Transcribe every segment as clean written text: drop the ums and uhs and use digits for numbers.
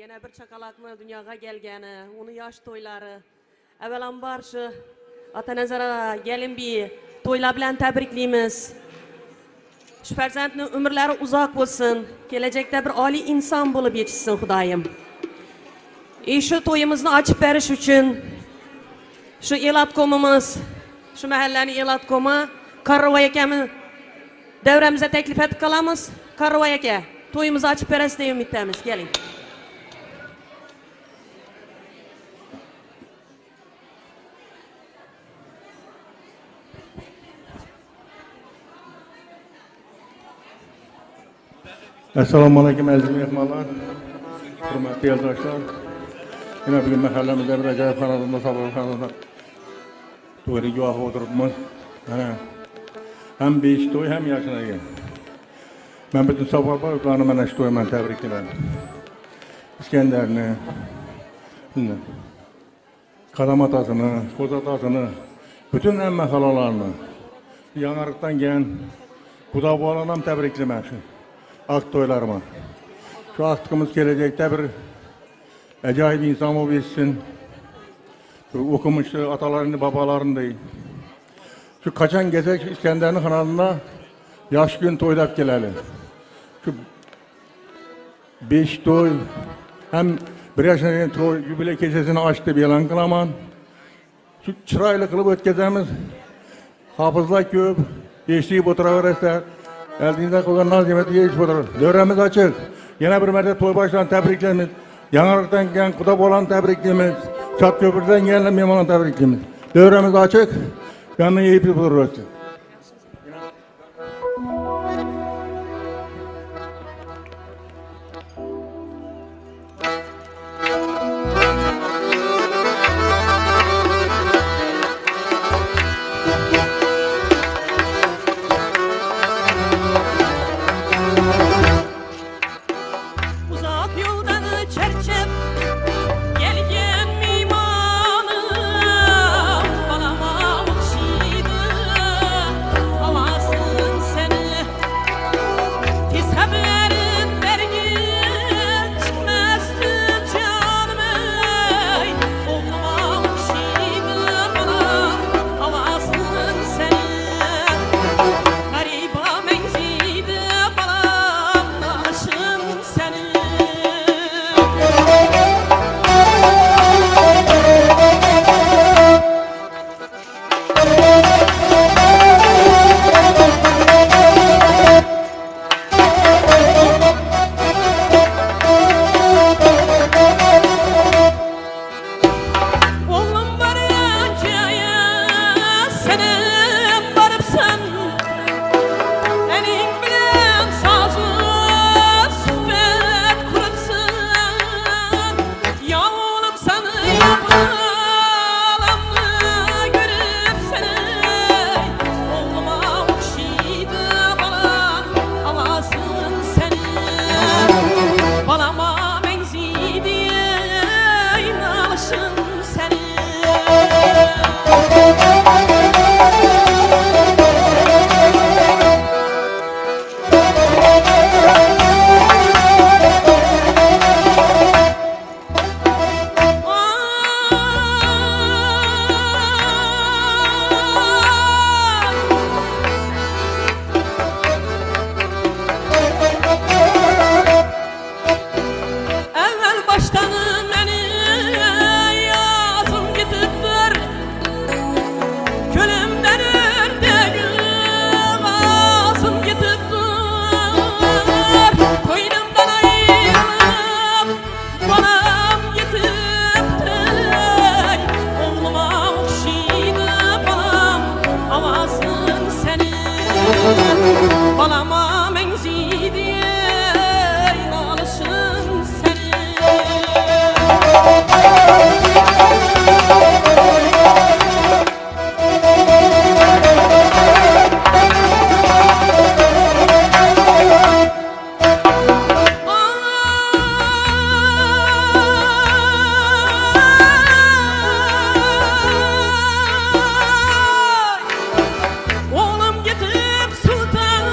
Yine bir çakalaklı dünyaya gelgeni, onun yaş toyları. Evvelambar şu Atanazara gelin bir toyla bilen tebrikliyimiz. Şu farzandning ömürleri uzak olsun. Gelecekte bir âli insan bulup yetişsin Hudayım. Şu toyumuzni açıp beriş için şu elatkomumuz, şu mahallenin elatkomu Karrovay akamiz devremize teklif etip kalamız. Karrovay aka, toyumuzu açıp beresiz diye ümittemiz. Gelin. Assalamualaikum aziz mehmonlar, hurmatli yoldaşlar. Yine bugün mahallemizde bir acayip kanalında sabırxonada to'yga guvoh o'tiribmiz. Hem 5 to'y hem yaşına gel. Ben bütün sabırxonlarni mana shu to'y bilan tabriklayman. İskenderni, Qadam otasini, Qo'z otasini, bütün hamma halollarni Yangarıqdan kelgan Xudo bolani ham tabriklayman shu. Akt toylarıma. Şu aktımız gelecekte bir acayip insan olup yetişsin. Okumuştu atalarını, babalarını değil. Şu kaçan gezek İskender'in kanalında yaş gün toylap geleli. Şu 5 toy hem bir yaşına toy jübile kesesini açtı bir yalan kılaman. Şu çıraylı kılıp ötkezemiz hafızlar köp, eşliği oturavırızlar. Eldinizde koygan naz yemeti yeyiş oturur. Dövremiz açık. Yine bir merde toy baştan tebriklerimiz. Yanarıktan gelen kuda bolan tebriklerimiz. Çat köprüden gelen memalan tebriklerimiz. Dövremiz açık. Yanına yiyip yapılır. Oğlum gidip sultan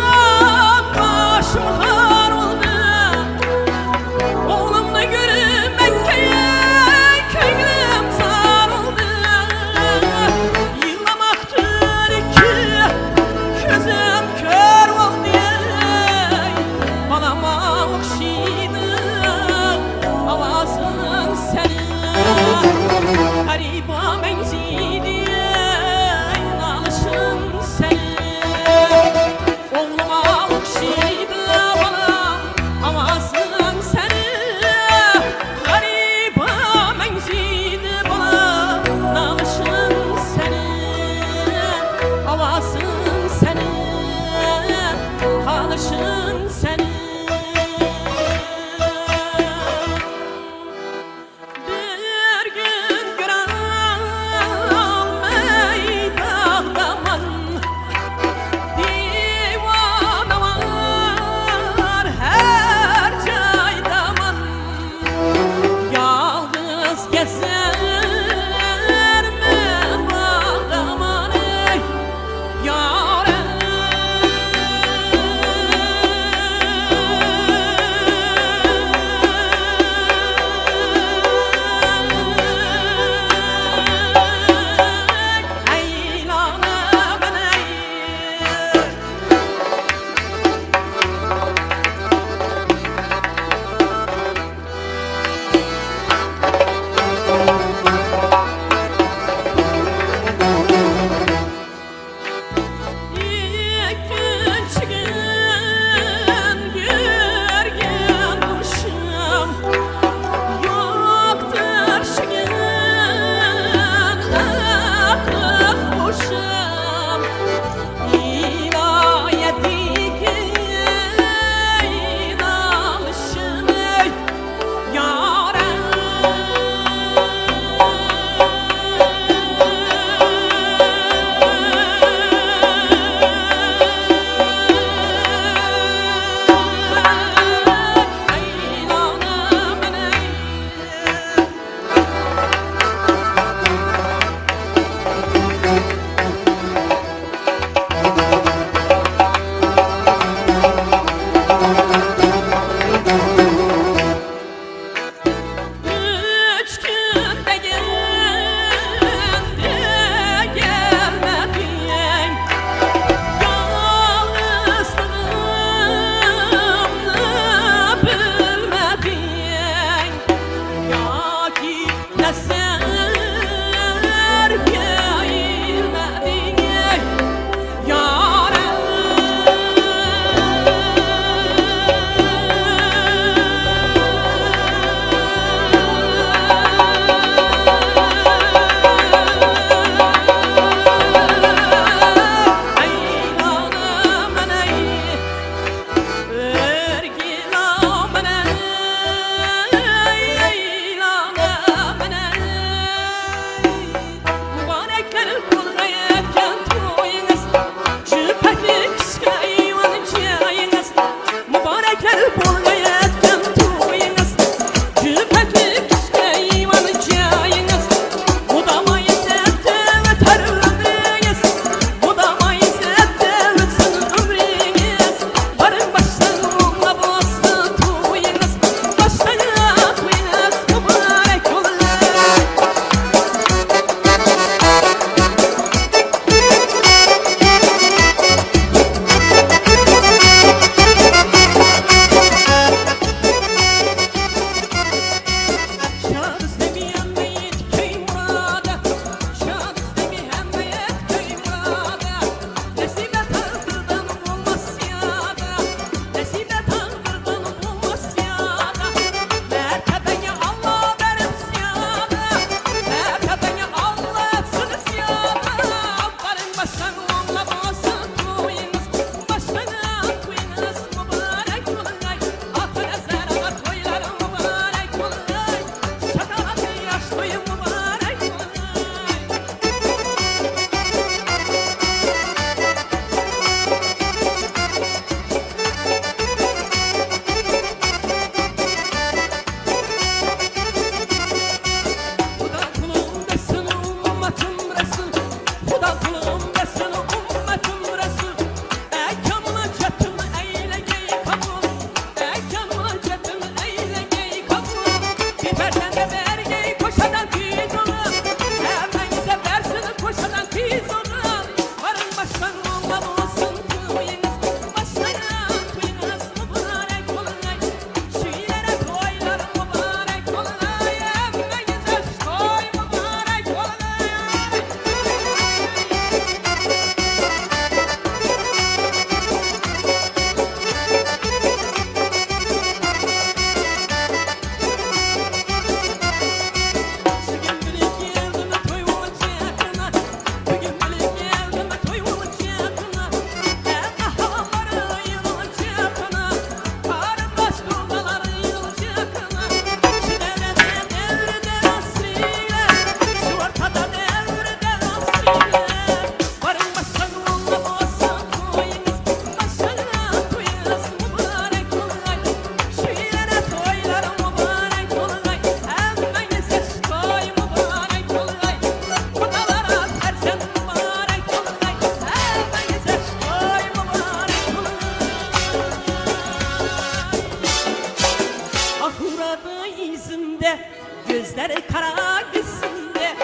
Gözleri kara gözünde,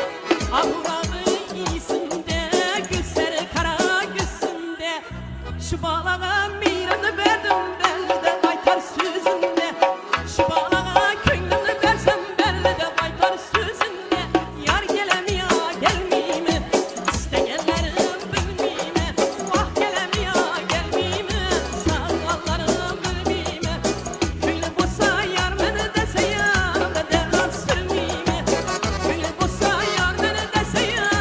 Avrupa'nın iyisinde, gözleri kara gözünde. Şu bağlağa miranı verdim belde baytar sözünde. Şu bağlağa könlümü versem belde baytar sözünde. Yar gelemiyor gelmeyeyim mi? İsteyenlerim bilmeyeyim mi? Vah gelemiyor gelmeyeyim mi? Sağallarım bilmeyeyim mi? Köylü bosa yar beni dese yanımda derman sürmeyeyim mi? Köylü bosa yar beni dese yanımda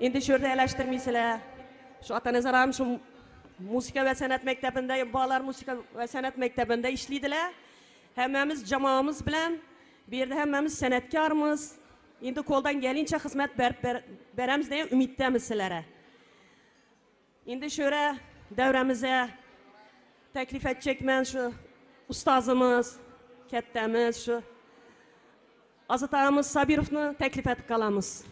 Endi şu yerda eleştirmeysizlar. Şu Atanazar ham şu musika ve sanat mektabında, balalar musika ve sanat mektabında işleydiler. Hammamiz jamoamiz bilan bu yerda hammamiz sanatkormiz. Endi qo'ldan kelincha xizmat beramiz degan umiddamiz sizlarga. Endi şu yerda davramizga taklif etjekman şu ustozimiz, kattamiz şu Azat ağamız Sabirovni taklif etib qolamiz.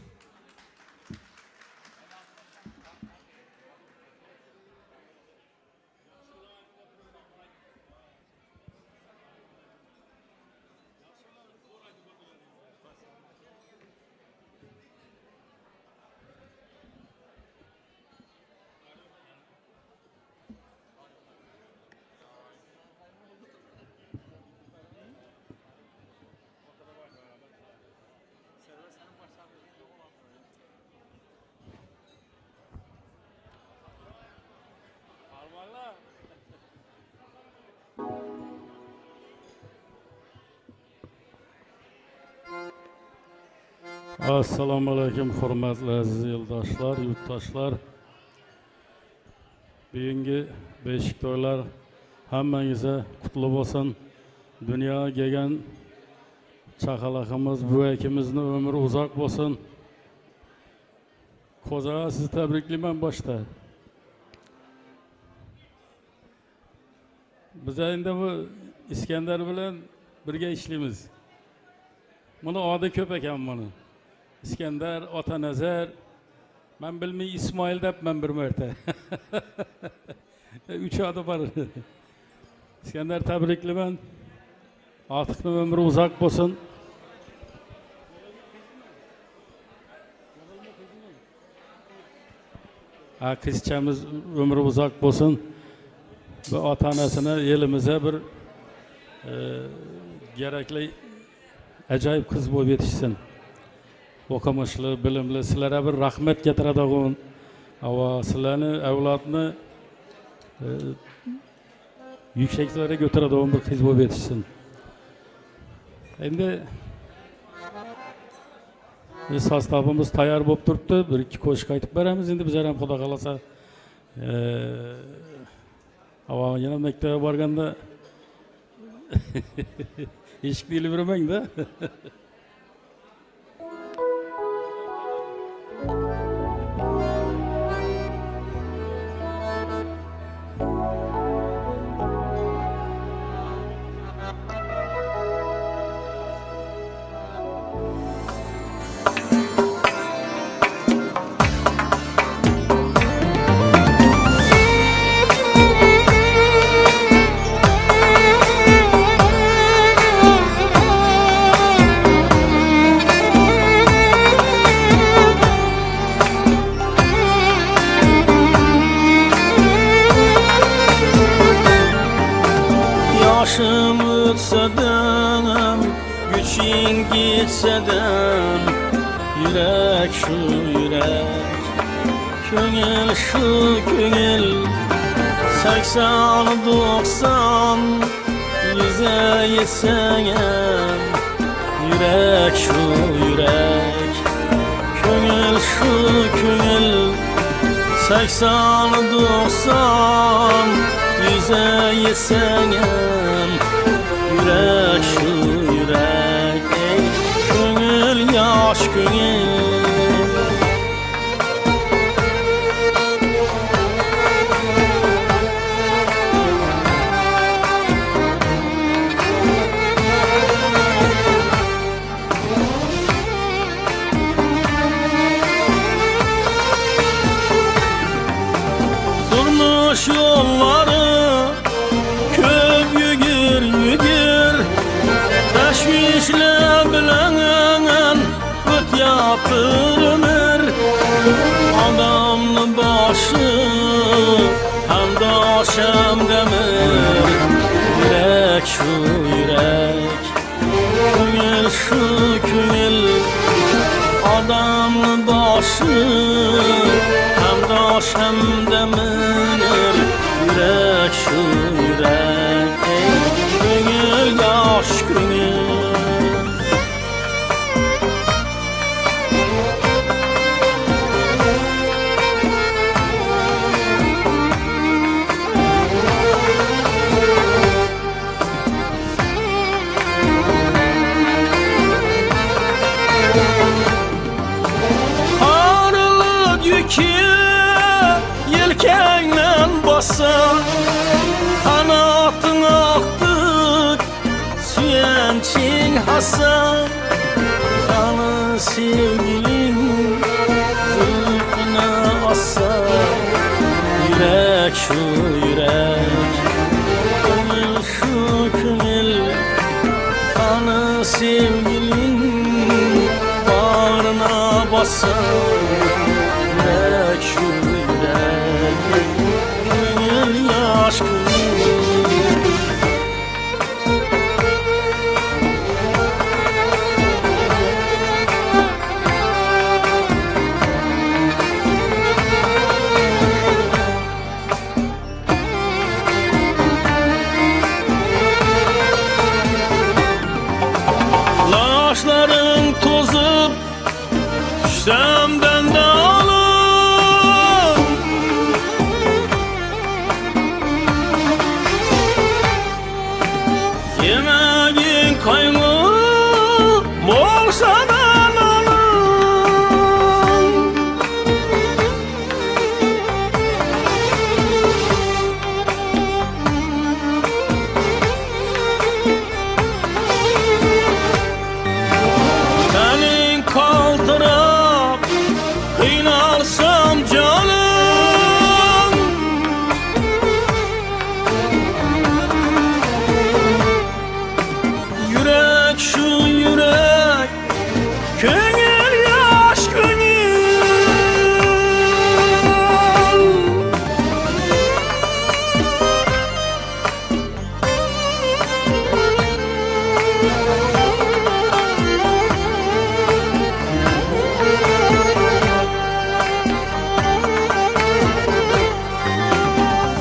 Assalamu alaykum, hurmatli aziz yurtdoshlar, yurtdoshlar. Bugungi beshik to'ylar hammangizga qutlug' bo'lsin. Dunyoga kelgan chaqaloqimiz, buvakimizni umri uzoq bo'lsin. Qo'za, sizni tabriklayman boshda. Biz endi bu İskandar bilan birga ishlaymiz. Buni odi ko'p ekan buni. İskandar, Atanazar, ben bilmey İsmail depmen bir marta. Üç adı var. İskandar tabrikli ben. Artık ömrü uzak olsun. Kızcağımız ömrü uzak olsun. Ve atanasına elimize bir gerekli acayip kız boyu yetişsin. Okumışlı, bilimli, sizlere bir rahmet getiradiğin, ama sizlerini, evlatını yükseklere götüradiğin bir kız boyu yetişsin. Şimdi sastavımız tayar bolup turuptu, bir iki koşuk aytıp beremiz, şimdi bizler hem Xudo kalasa ama yine mektebe barganda eşik dili vermeyin de. Yaşım ötsedem, güçün gitsedem, yürek şu yürek, köngül şu köngül, 80-90 yüze yetsem, yürek şu yürek, köngül şu köngül, 80-90 yüze yetsem, yürek şu yürek, ey köngül yaş köngül. Durmuş yolları köp yügür yügür, teşvişle bilen öt yaptır ömür. Adamlı başı hem daş hem demir, yürek şu yürek, köngül şu köngül. Adamlı başı hem daş hem demir, yürek şu yürek, ey köngül yaş köngül. ki yelkenle bassa kanatın aktık süyençin hassa kanı sevgilin zülfüne assa yürek şu yürek gönül şu gönül kanı sevgilin bağrına bassa yürek şu yürek gönül yaş gönül Laşların tozup düşsem ben de alım yemeğin kaygı olsa ben alım senin kaldırıp kıynalsam canım yürek şu yürek gönül yaş gönül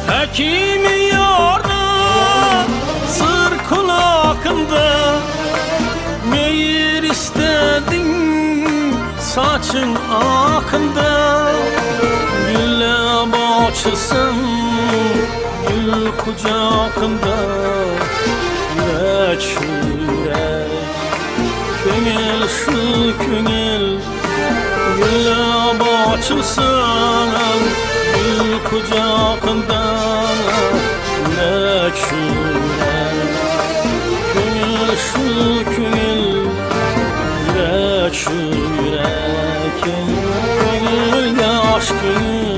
Hekimi yardım sır kulakında meyir istedin saçın akında gülle bahçısın gül kucakında yürek şu yürek gönül şu gönül gülle bahçısın gül kucakında yürek şu yürek gönül şu gönül yürek şu yürek gönül yaş gönül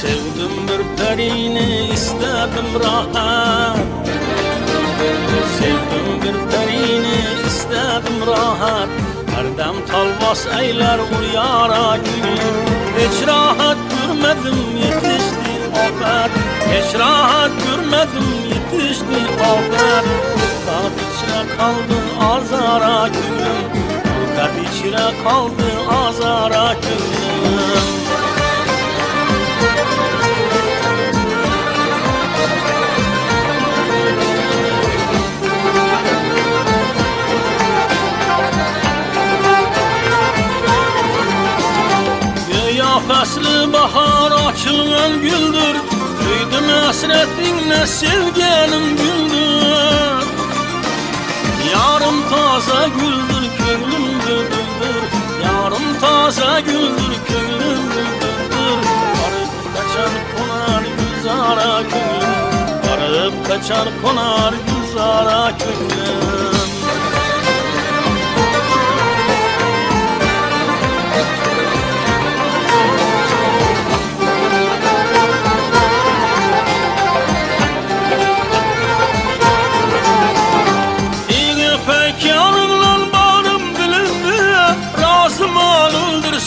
Sevdim bir perini istedim rahat Sevdim bir perini istedim rahat Her dem talvas eyler vur yara gülüm Hiç rahat görmedim yetişti afet Hiç rahat görmedim yetişti afet Kat içine kaldı azara gülüm Kat içine kaldı azara gülüm Faslı bahar açılgan güldür Duydum hasretinle sevgelim güldür Yarım taze güldür köylüm güldür Yarım taze güldür köylüm güldür Varıp kaçar konar güzara köylüm Varıp kaçar konar güzara köylüm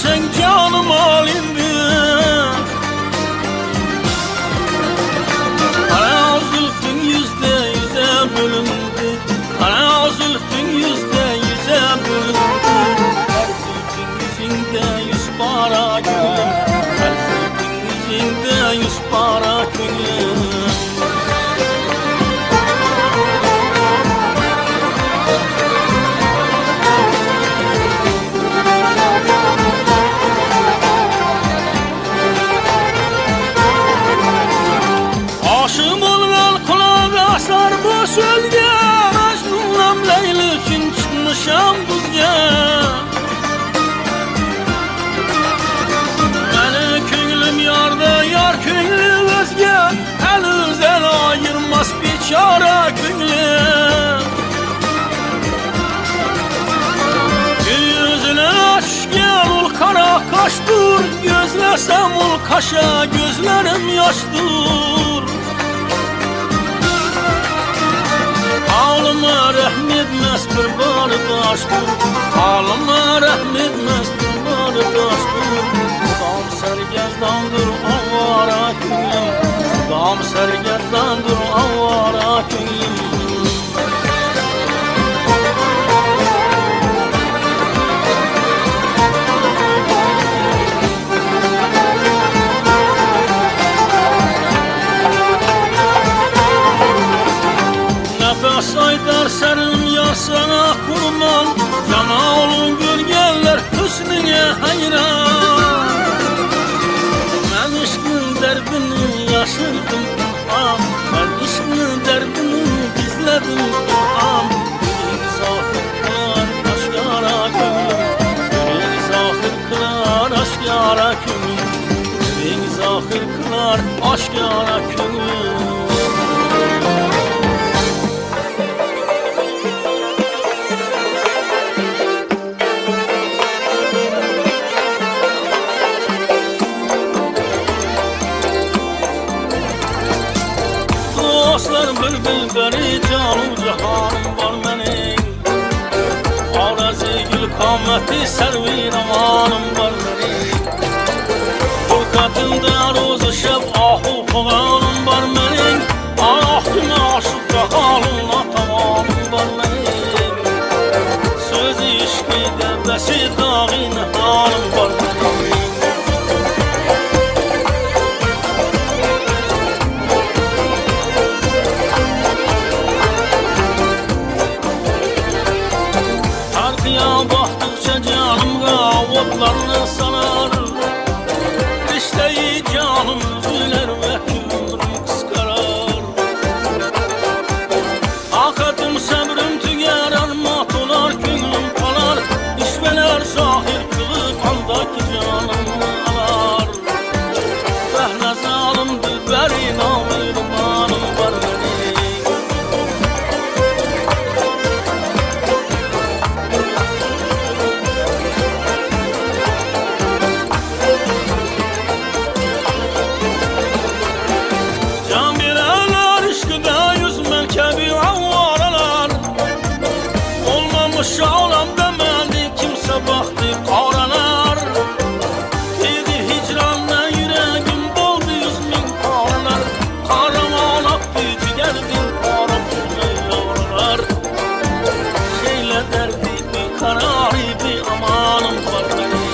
sen canım alimdi Kara zülfün %100'e bölündü Kara zülfün %100'e bölündü Her zülfün yüzünde 100 para gülüm kara günlüm. Gül yüzüne aşk gel ol kara kaştur, gözlesem ol kaşa gözlerim yaştur. Halıma rehm etmez bir barı taştur, halıma rehm etmez bir barı taştur. Dam sergezdandır avara künlüm, dam sergezdandır avara künlüm. Nefes aydar serim yar sana kurban, yana olun gölgeler hüsnüne hayran. Ben işkin derdini yaşırdım Kur'an, ben işkin derdini gizledim Kur'an. Yürek zahir kılar aşkara gönlüm, yürek zahir kılar aşkara gönlüm, yürek zahir kılar aşkara gönlüm. Dostlar bülbül beri canım cihanım var benim, Arazi gül kameti servin amanım var benim. Bu kadında rozu şeb ahu kıvanım var benim, Ahime aşık kahalına tavanım var benim. Söz işkide besi dağın hanım var benim. Tarkıya baktıkça canımga otlarını sanar, Rişteyi canım üzüler ve kümrüm kıskarar. Akatim sabrim tüger armat olar, künlüm kalar, İşveler zahir kılıp andaki canımı alar. Behne zalim dilberi namirmanım var benim. Olmamış ağlamda məni kimsə baxdı qaralar. Dedi hicranla yüreğim doldu 100 min paralar. Karaman aktı ciğerdim para yavrular. Şeyle derdi bir kararı bir amanım var benim.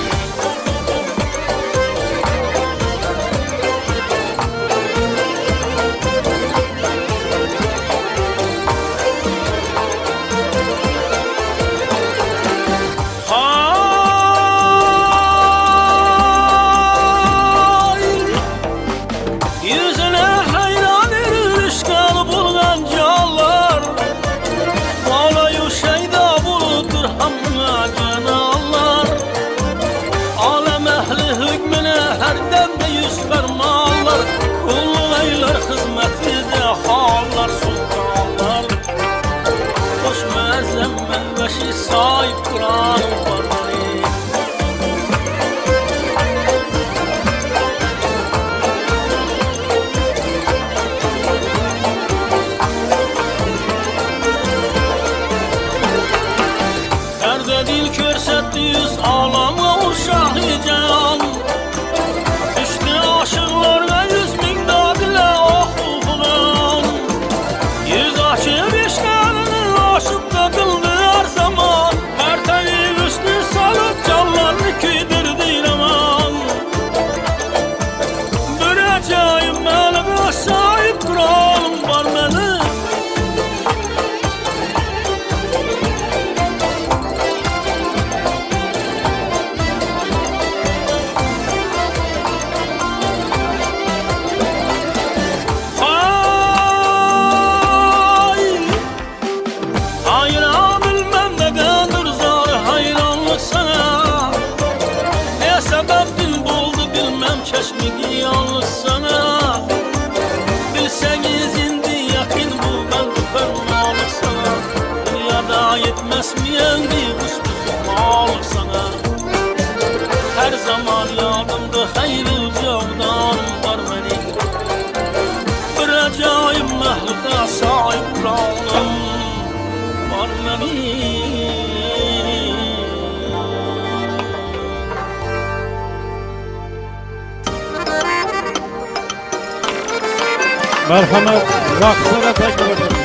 Yüzüne hayran erişken bulgan canlar, Vallahi şeyda buludur hamına cenallar. Alem ehli hükmüne her demde yüz fermanlar, Kullu eyler hizmetinde hallar sultanlar. Hoş müezzem meyveşi sahip Kur'an'ım var benim. Dil körsetti yüz alama uşaq icam, Düştü aşıqlar ve 100 min dadile oxuğunan. Yüz aşık işlerini aşıp da kıldı her zaman, Merteni üstü salıp canlarını küydürdü aman. Bir acayip melime sahip Kur'an'ım var benim. Çeşmiki yalnız sana, bilseniz indi yakın bu ben yetmez mi yendi kuş sağlık sana. Her zaman yanımda hayırlı cevdanım var benim. Bir acayip mahluka sahip Kur'an'ım var benim. Merhamet, vaksana teklif ederim.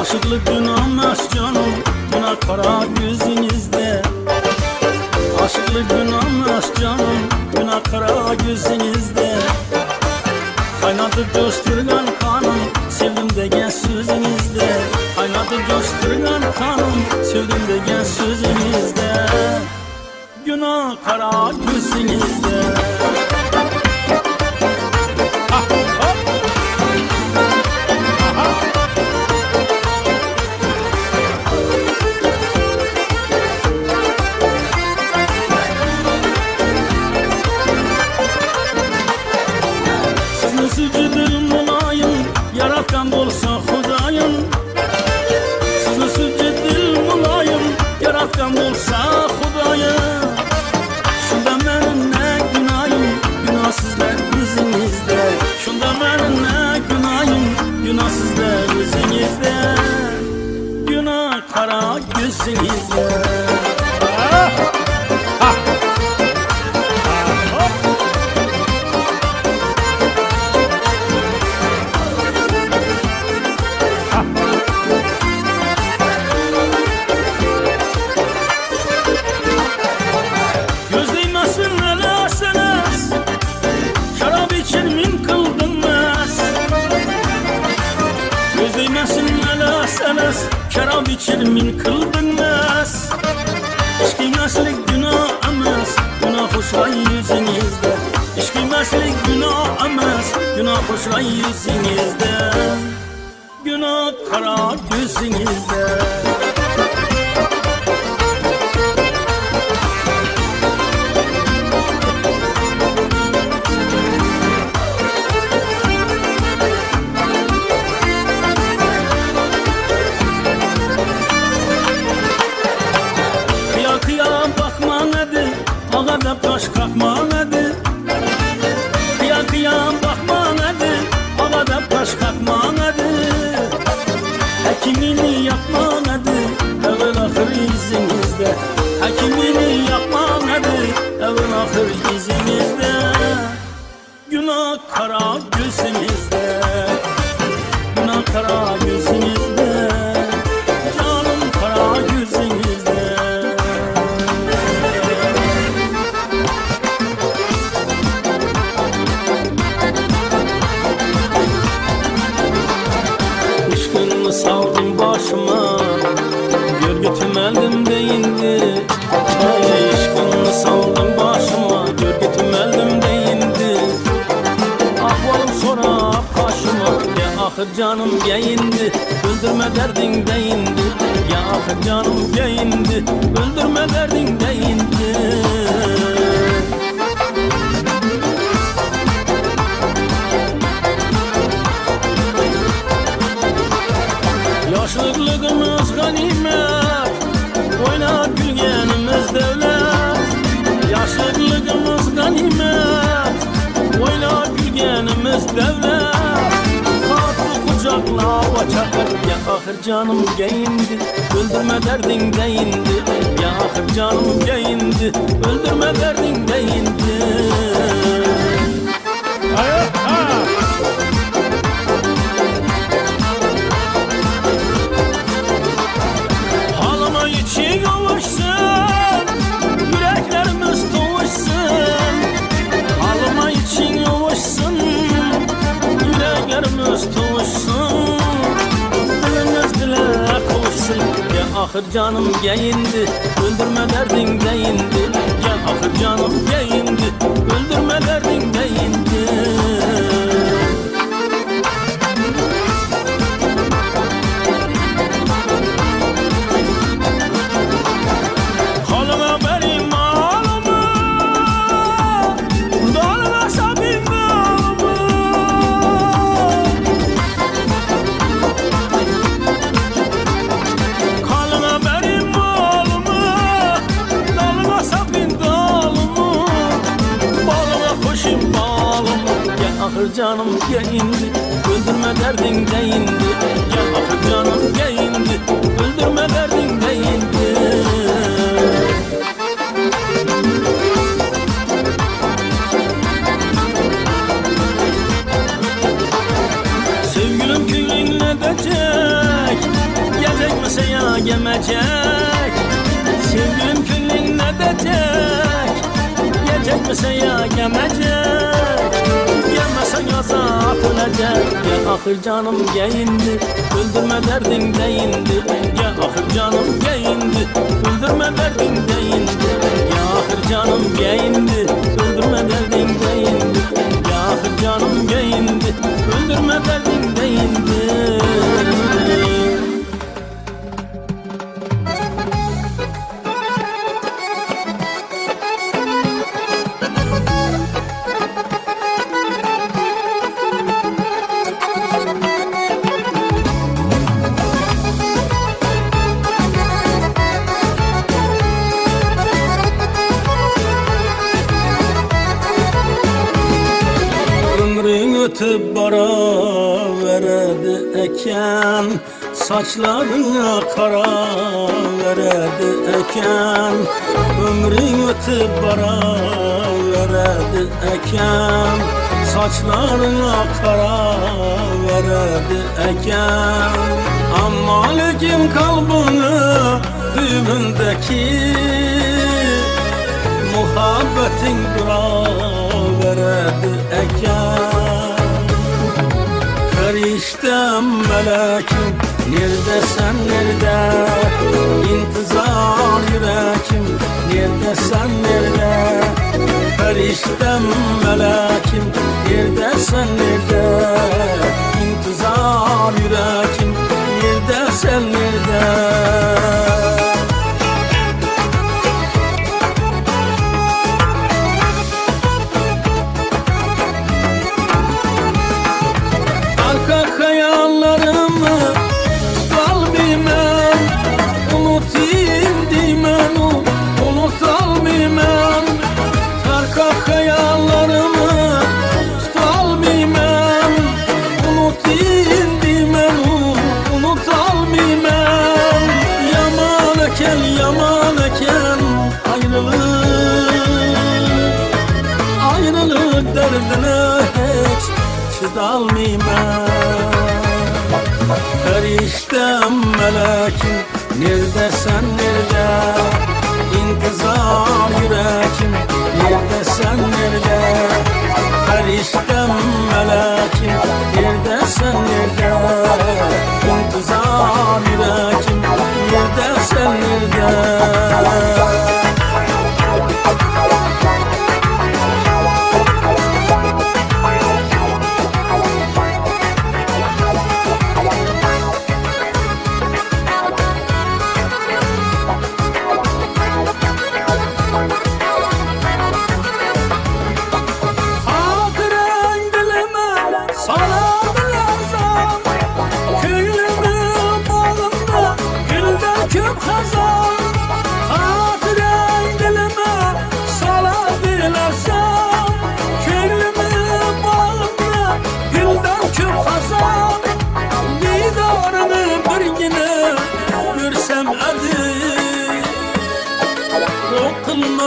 Aşıklık günahmaz canım, buna kara gözünüzde. Aşıklık günahmaz canım, buna kara gözünüzde. Kaynatıp coşturgan kanım, sevdim degen sözünüzde. Kaynatıp coşturgan kanım, sevdim degen sözünüzde. Günah kara gözünüzde. Yaratkan bolsa Hudayım, sizni sujudil mulayim, yaratkan bolsa Hudayım. Şunda menin ne günahım, günahsizler yüzünüzde. Şunda menin ne günahım, günahsizler yüzünüzde. Günah kara gözünüzde. Şarap içirmin kıldınmaz. İçkimeslik günah emas, günah hoşray yüzünüzde. İçkimeslik günah emas, günah hoşray yüzünüzde. Günah kara gözünüzde. Ağada taş kalkmanadı. Kıyan kıyan bakmanadı. Ağada taş kalkmanadı. Hekimini yapmanadı. Evvel ahır izinizde. Hekimini yapmanadı. Evvel ahır izinizde. Günah kara gözünüzde. Günah kara gözünüzde. Canım kara gözünüzde. Saldım başıma, görgütüm elimde indi. Ay aşkını saldım başıma, görgütüm elimde indi. Ahvalım sorap kaşıma, ya ahır canım geyindi. Öldürme derdin deyindi, ya ahır canım geyindi. Öldürme derdin deyindi. Yaşlılığımız ganimet, oynat gülgenimiz devlet. Yaşlılığımız ganimet, oynat gülgenimiz devlet. Tatlı kucakla vaçakır, ya ahır canım geyindi. Öldürme derdin deyindi, ya ahır canım geyindi. Öldürme derdin deyindi. İçin ovuşsun, yüreklerimiz tovuşsun. Halıma için ovuşsun, yüreklerimiz tovuşsun. Dilimiz dile kavuşsun. Ya ahır canım geyindi, öldürme derdin deyindi. Ya ahır canım geyindi, öldürme derdin deyindi. ahır canım geyindi öldürme derdin deyindi. Ya ahır canım geyindi öldürme derdin deyindi. Sevgilim köyün ne edecek? Gelecek misin ya gemecek? Sevgilim köyün ne edecek? Gelecek misin ya gemecek? Gelmesen yaza atılacak. Ya ahır canım geyindi öldürme derdin deyindi. Ya ahır canım geyindi öldürme derdin deyindi. Ya ahır canım geyindi öldürme derdin deyindi. Ya ahır canım geyindi öldürme derdin deyindi. Ömrün ötüp bara veredi eken, saçlarına kara veredi eken. Ömrün ötüp bara veredi eken, saçlarına kara veredi eken. Amma lekin kalbini düğümündeki muhabbetin dura veredi eken. Feriştem melekim neredesin nerede? İntizar yürekim neredesin nerede? Feriştem melekim neredesin nerede? İntizar yürekim neredesin nerede? Hayallarımı tutal bilmem, unutayım demem, unutal bilmem. Tarkak hayallarımı tutal bilmem, unutayım demem, unutal bilmem. Yaman eken ayrılık derdine hiç çıdalmayayım. Feriştem melekim neredesin nerede? İntizar yürekim neredesin nerede? Feriştem melekim neredesin nerede? İntizar yürekim neredesin nerede?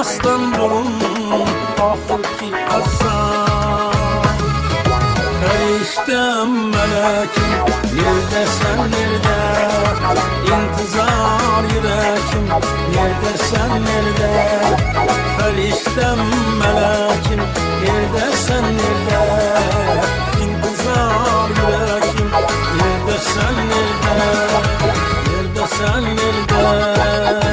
İstanbul'un ahırki azam. Feriştem melekim neredesin nerede? İntizar yürekim neredesin nerede? Feriştem melekim neredesin nerede? İntizar yürekim neredesin nerede? Neredesin nerede?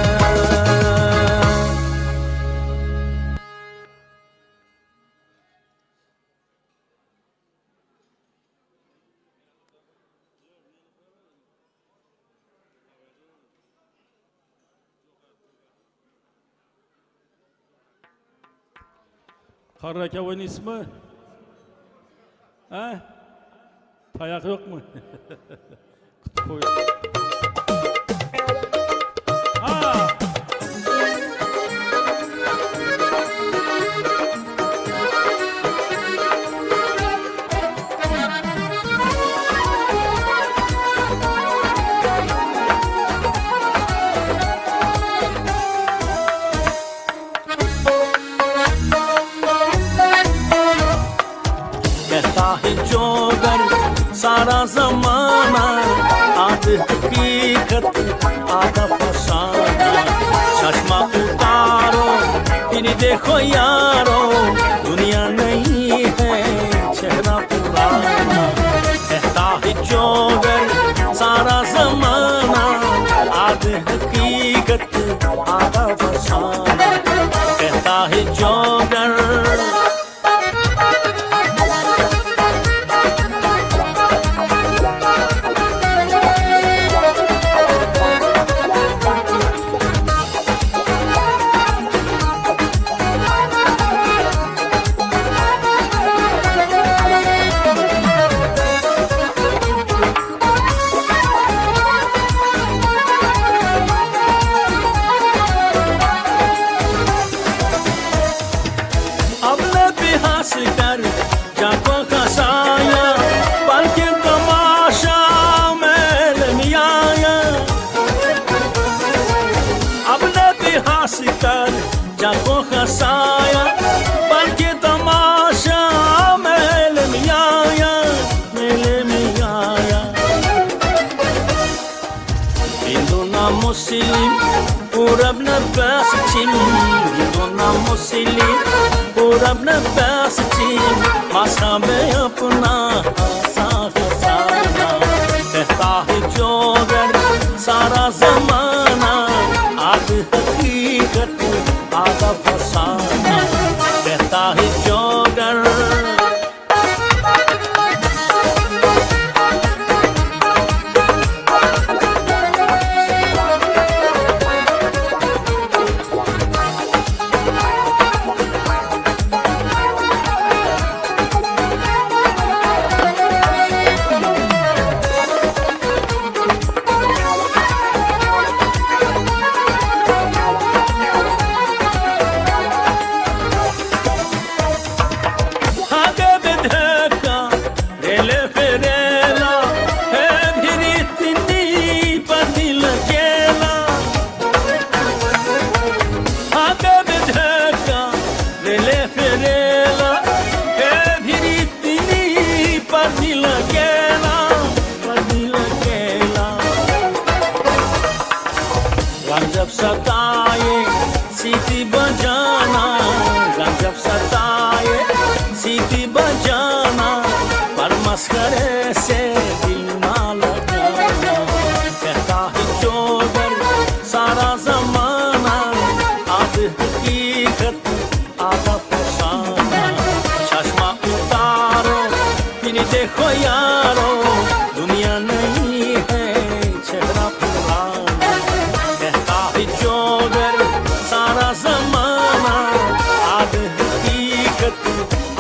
Karrakavun ismi? Ha? Tayak yok mu? Kutu koy. Ha! हकीकत आधा फसाना चश्मा उतारो फिर देखो यारो दुनिया नहीं है चेहरा पुराना कहता है चौगर सारा जमाना आधा हकीकत आधा फसाना कहता है चौगर कर जाको खसाया पल के तमाशा मेल मियाया अब न भी हास कर जाको खसाया पल के तमाशा मेल मियाया Indona muslim urab na basim Indona muslim urab na basim Masabe apna sahi sana Kehta hai jogar sara zamana Aad haqiqat aada fasana Kehta hai jogar जब सताए सीटी बजाना जब सताए सीटी बजाना पर मस्करे से दिल ना लगाना कहता है चौगर सारा जमाना आध हकीकत आधा फसाना चश्मा उतारो फिर देखो यारो दुनिया नहीं है चेहरा पुराना जोगर सारा जमाना आध हकीकत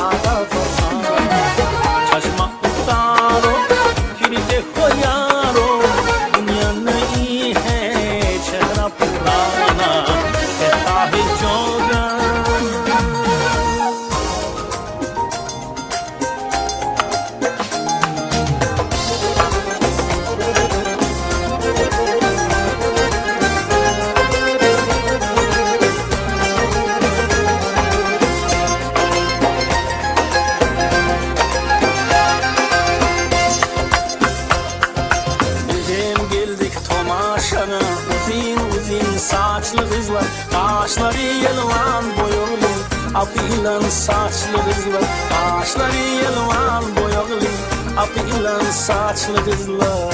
आधा फसाना चश्मा उतारो फिर देखो यारो दुनिया नहीं है चेहरा पुराना कहता है जोगर Uzun saçlı kızlar Kaşları yelvan boyalı Apilan saçlı kızlar Kaşları yelvan boyalı Apilan saçlı kızlar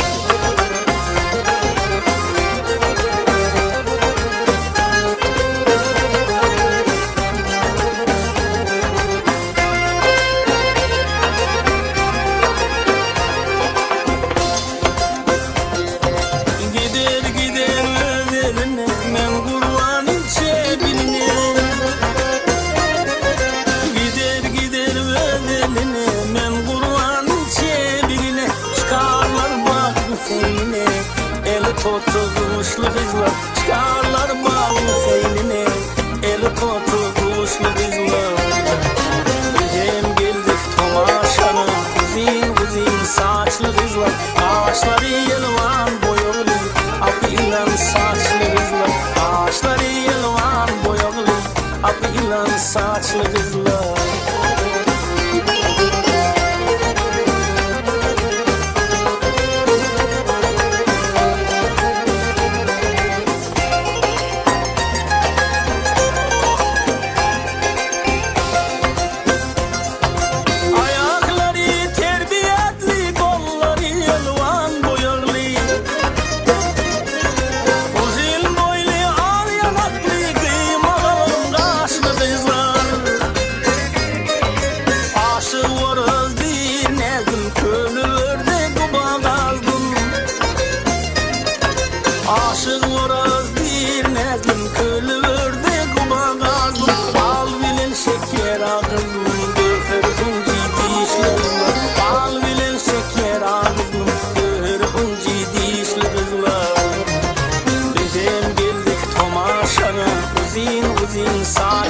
Tutuluşlu kızlar çıkarlar bağlı seynine eli tutuluşlu kızlar Bizim geldik tomaşana uzun saçlı kızlar Ağaçları yelvan boyalı apilan saçlı kızlar Ağaçları yelvan boyalı apilan saçlı kızlar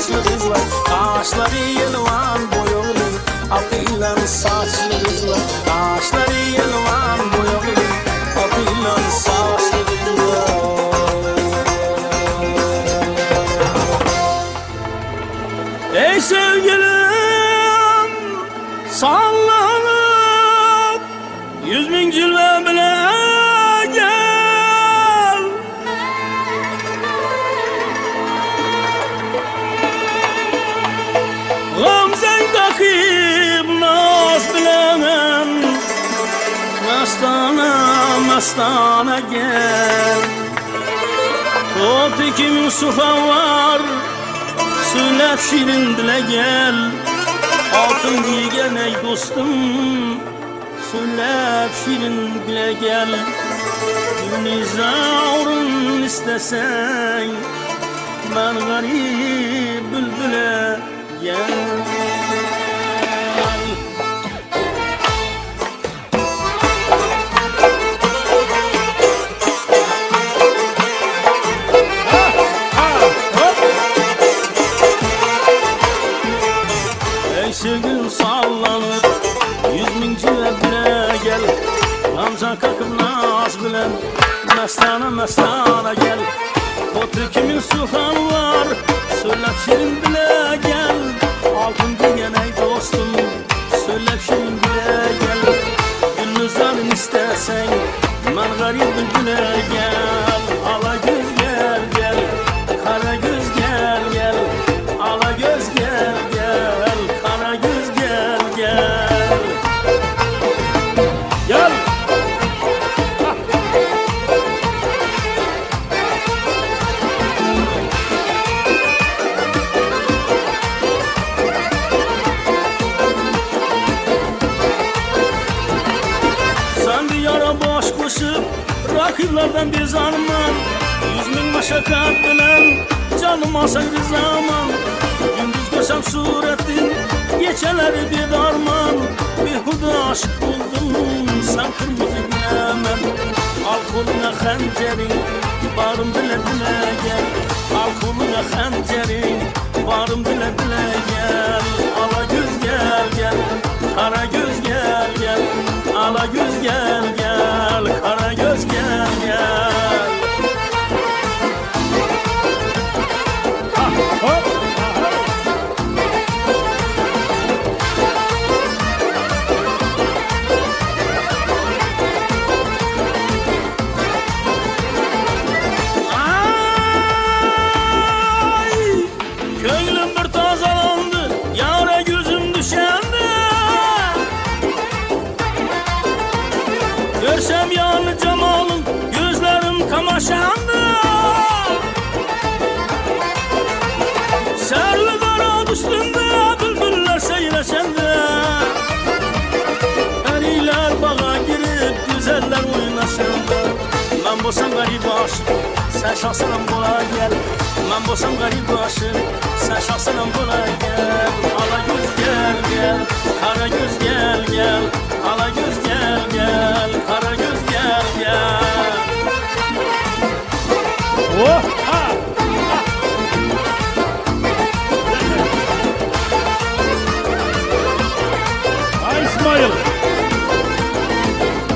saçlı kızlar Kaşları yelvan boyalı Akılan saçlı kızlar Kaşları yelvan boyalı Akılan saçlı kızlar Ey sevgilim sallanıp 100.000 cilve bile gel Gamzen takip naz bilemem Mastana mastana gel Tot 2000 sufa var Söylep şirin dile gel Altın giygen ey dostum Söylep şirin dile gel Nizaurun istesen Ben garip bülbüle gel Sevgilim sallanır 100.000 cilve bile gel Gamza kakıp naz bilen Mestana mestana gel Ot 2000 suhan var Söylep şirin bile gel Altın diyen ey dostum Söylep şirin bile gel Gülnizarın istersen Ben garip bülbüle gel Ala göz gel gel Kara göz gel gel Ala göz gel gel Kara göz gel gel Gel Sen bir yara baş koşup Rakiplerden bir zanman 100.000 maşakat bilen Canıma saydı zaman Gündüz görsem suretin Geceleri bir darman Bir huda aşık buldum Sen kırmızı bilemem Al koluna xencerin Barım bile bile gel Al koluna xencerin Barım bile bile gel Ala göz gel gel Kara göz gel gel Ala göz gel gel Kara göz gel gel Köylüm bir tazalandı Yâre gözüm düşendi Görsem yârlı cemalın Gözlerim kamaşandı Serli dara üstünde Bülbüller seyreşendi Eriler bağa girip Güzeller oynaşandı Ben bolsam garip aşık Sen şahsınam bola gel Ben bolsam garip aşık Sen şahsınam bola gel Ala göz gel gel Kara göz gel gel Ala göz gel gel Kara göz gel gel Oh ha Ay İsmail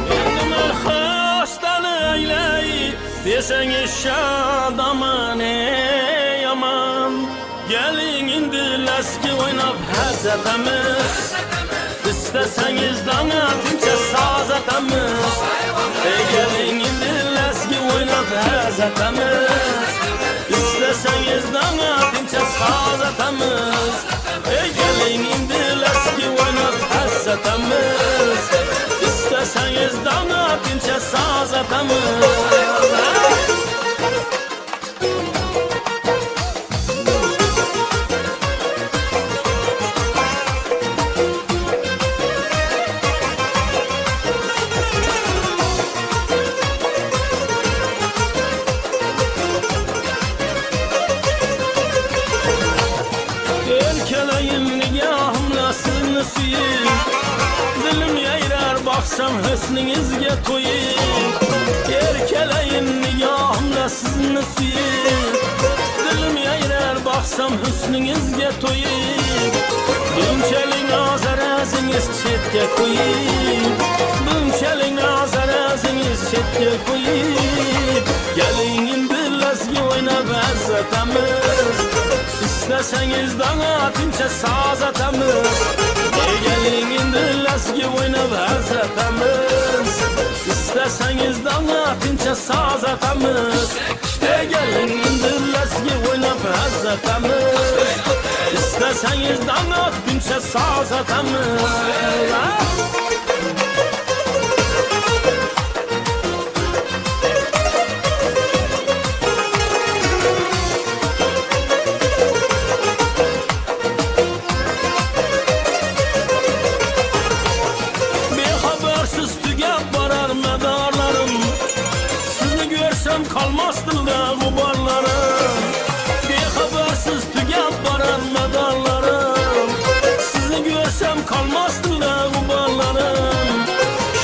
Kendime hastalı eyley Deseniz şadamın ey aman Gelin indi leski oynap hazzetemiz İsteseniz danatınca saz etemiz Gelin indi leski oynap hazzetemiz İsteseniz danatınca saz etemiz Gelin indi leski oynap hazzetemiz İsteseniz danatınca saz etemiz Erkeleyin nigahımla sırrını suyun Dilim yayrar baksam hüsnünüzge toyun Erkeleyin nigahımla sırrını suyun Dilim yayrar baksam baksam hüsnünüzge toyib Bümçelin azarazınız çetke koyib Bümçelin azarazınız çetke koyib Gelin indi lazgi oynab azatamiz İsteseniz dana tinçe saz atamiz Gelin indi lazgi oynab azatamiz İsteseniz dana tinçe saz atamiz Gelin indi lazgi oynab azatamiz İsteseniz dana tinçe saz atamiz Kalmaz dilde gubarlarım Bexabersiz tügep baran medarlarım Sizi görsem kalmaz dilde gubarlarım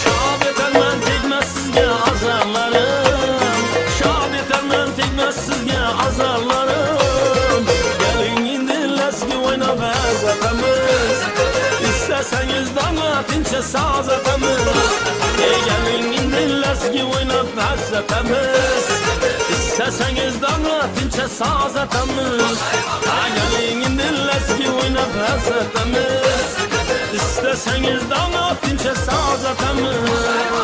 Şabeter men tegmez sizge azarlarım Şabeter men tegmez sizge azarlarım Gelin indi leski oynab azatamiz İsteseniz dana tinçe saz atamiz Gelin indi leski oynab azatamiz İsteseniz dana tinçe saz atamiz Gelin indi leski oynab azatamiz İsteseniz dana tinçe saz atamiz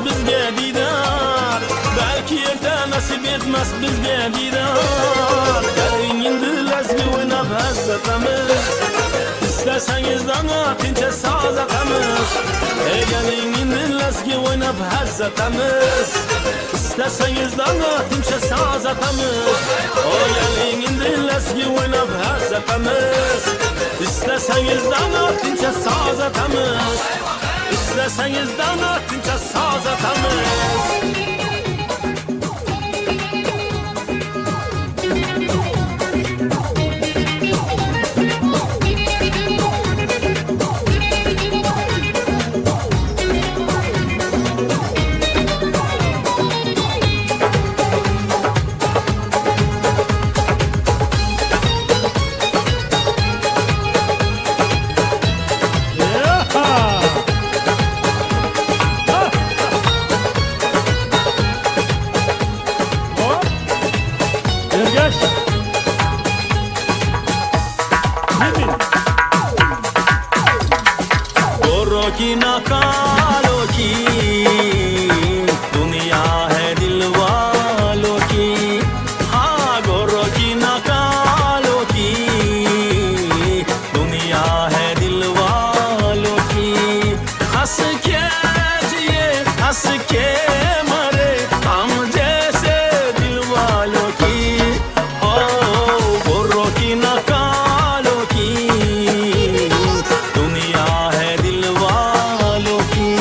bizge didar Belki erte nasip etmez bizge didar Gelin indi lazgi oynab azatamiz İsteseniz dana tinçe saz atamiz Gelin indi lazgi oynab azatamiz İsteseniz dana tinçe saz atamiz Gelin indi lazgi oynab azatamiz İsteseniz dana tinçe saz atamiz İsteseniz dana tinçe saz atamiz की ना कालो की दुनिया है दिल वालों की हाँ गोरो की ना कालो की दुनिया है दिल वालों की हंस के जिए हंस के मरे हम जैसे दिल वालों की ओ गोरो की ना कालो की दुनिया है दिल वालों की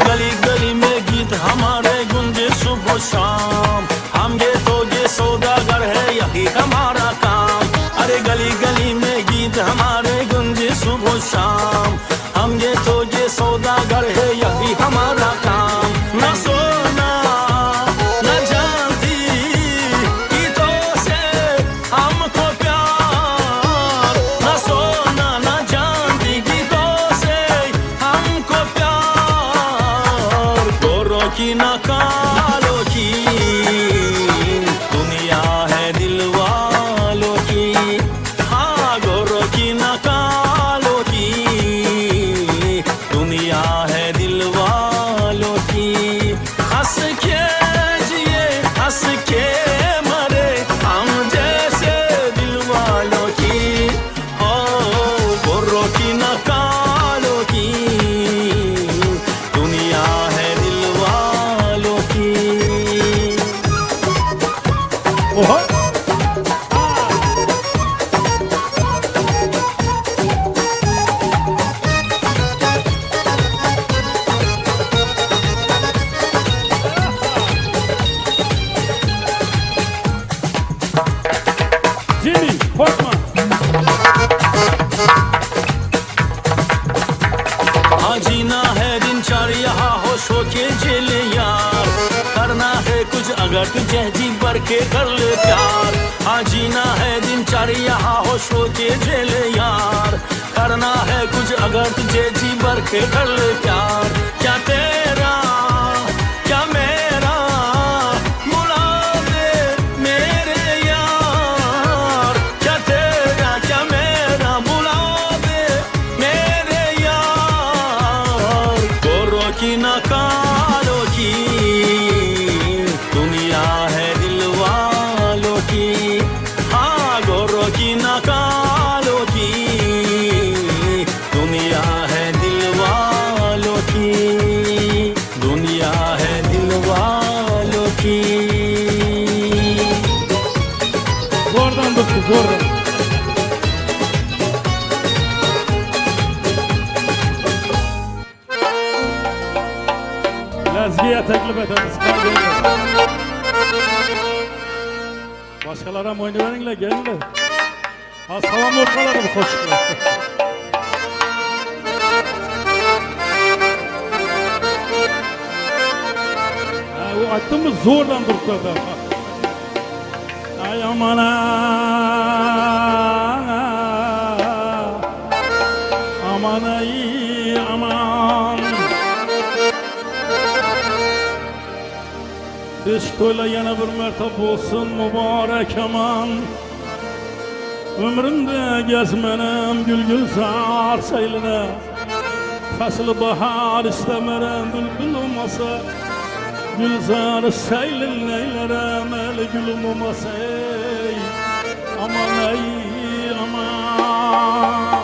गली गली में गीत हमारे गुंजे सुबह शाम हम गे तो ये सौदागर है यही हमारा काम अरे गली गली में गीत हमारे गुंजे सुबह शाम हम गे तो ये सौदागर है यही हमारा काम न सोना न जानती गीतों से हमको प्यार न सोना न जानती गीतों से हमको प्यार गोरों की न कालों की दुनिया है दिल वालों की हाँ गोरों की न कालों की दुनिया है दिल वालों की हंस के जिए चले यार करना है कुछ अगर तुझे जी भर के कर ले प्यार हाँ जीना है दिनचर्या होश हो के चले यार करना है कुछ अगर तुझे जी भर के कर ले प्यार क्या तेरा क्या मेरा मुराद मेरे यार क्या तेरा क्या मेरा मुराद मेरे यार गोरों की ना कालों की दुनिया है दिल वालों की हाँ गोरों की ना कालों की दुनिया है दिल वालों की दुनिया है दिल वालों की Zordan tuttu, zordan. Lezgiye teklif ederiz. Başkalara oynayıveringlar, gelinler. Az salam ortaları bu koşuklar. O attın mı zordan tuttu adam. Ay aman aman ay aman Düş toyla yana bir mertap olsun mübarek aman Ömrümde gezmenim gül gül sar sayline Faslı bahar istemerem bülbül olmasa Gülzar seylin neylerem el gülüm olmasa ey Aman ey aman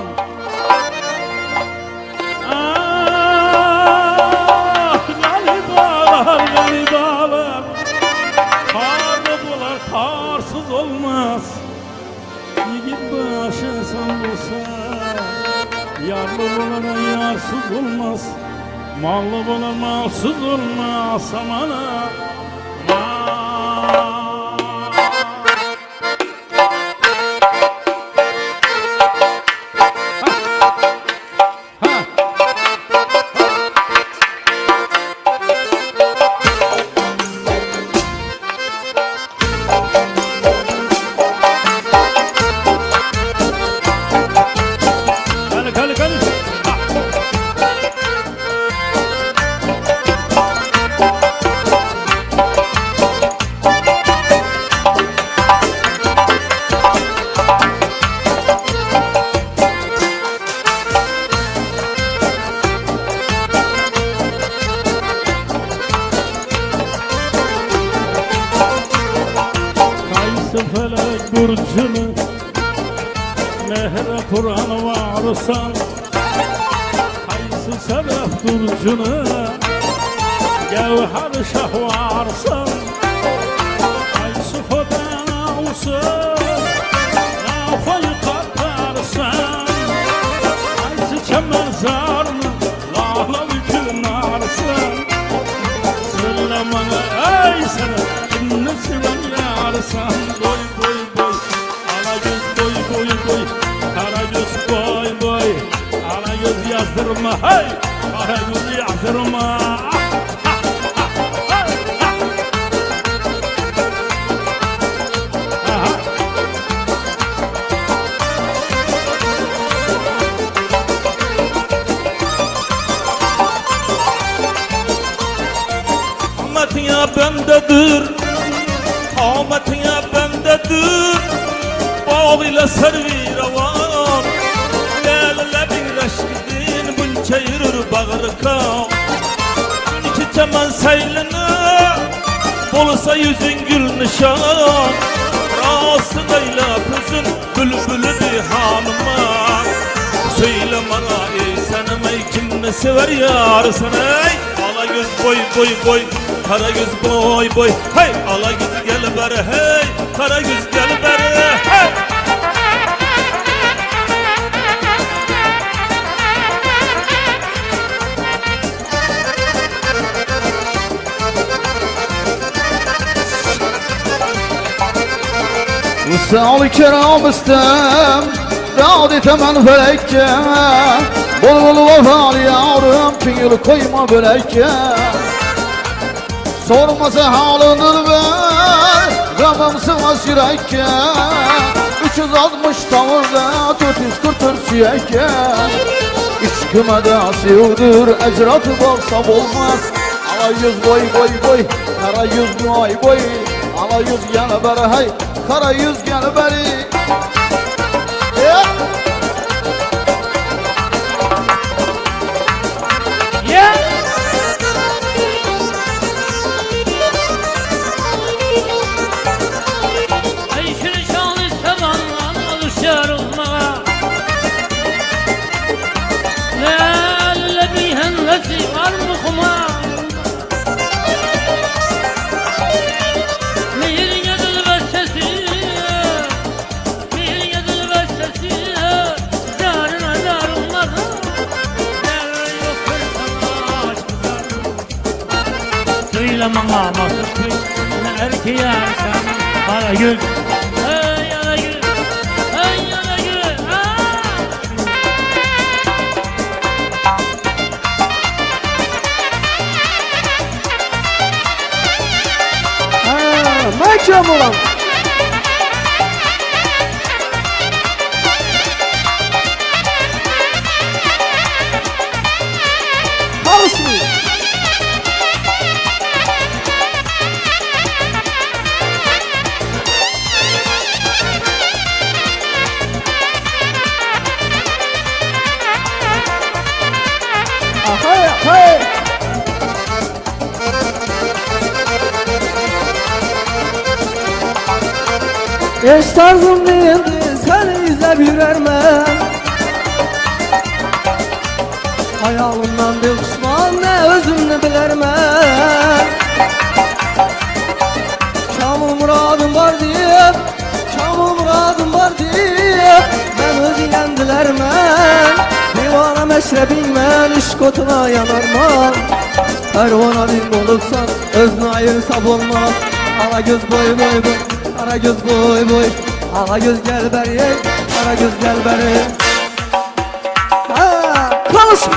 Ah galibalar galibalar Karda bular karsız olmaz Yigit başı sen bulsa Yarlı bulara yarsız olmaz Mallı bular malsız olmaz aman aman Felek burcunu Mehre Kur'an varsan Haysı sebep durcunu Gevher şah varsan Haysı fodan olsun Nafayı katarsan Haysı çemezarını Lahla bükülün arsan Söyle bana ey sana Kimini seven yarsan Boy boy boy Ala göz boy boy boy Kara göz boy boy Ala göz yazdırma hey Kara göz yazdırma Ahmet'ine bendedir Ahmet'ine bendedir Bağ ile servi revan Leyla bin reşkidin Bul çeyirir bağırka Günki çemen seylini Bolsa yüzün gül nişan Rası gayla kızın Bülbülü bir hanıma Söyle bana ey senim ey kimle sever yar sana ey Ala göz boy boy boy Kara göz boy boy hey ala göz gel beri hey Kara göz gel beri hey Sağ-ı kiram istem Dağdı temen felekke Bol bol vefalı yavrum Piyil koyma bölekke Sormasa halını ver, gamım sığmaz yürekke. 360 tavırda 440 süyekke. İçkime de sevdir, ecratı balsam olmaz. Ala yüz boy boy boy, kara yüz boy boy. Ala yüz gel beri hay, kara yüz gel beri. Ayşır şanlı sabandan alışar olmağa. Lale bir henvesi var muhuma. Mihir gedil ve sesi, mihir gedil ve sesi. Zarına zar olmağa. Yer yok bir savaş güzel. Söylemana mahsus bir erkeğe erken. Ala yüz, hey ala yüz, hey ala yüz, Mekram olan. Karışmıyor. Hey! Eş tarzım değildi, seni izlep yürermem. Hayalimden bir kısman ne özümünü bilermem. Kamil muradım var diye, kamil muradım var diye ben özü yendilermem. Divana meşrebin ben iş kotuna yanarmam. Pervana bin olursan özünü ayırsam olmaz. Ala göz boy boy boy, kara göz boy boy. Ala göz gel beri, kara göz gel beri. Ha, konuşma.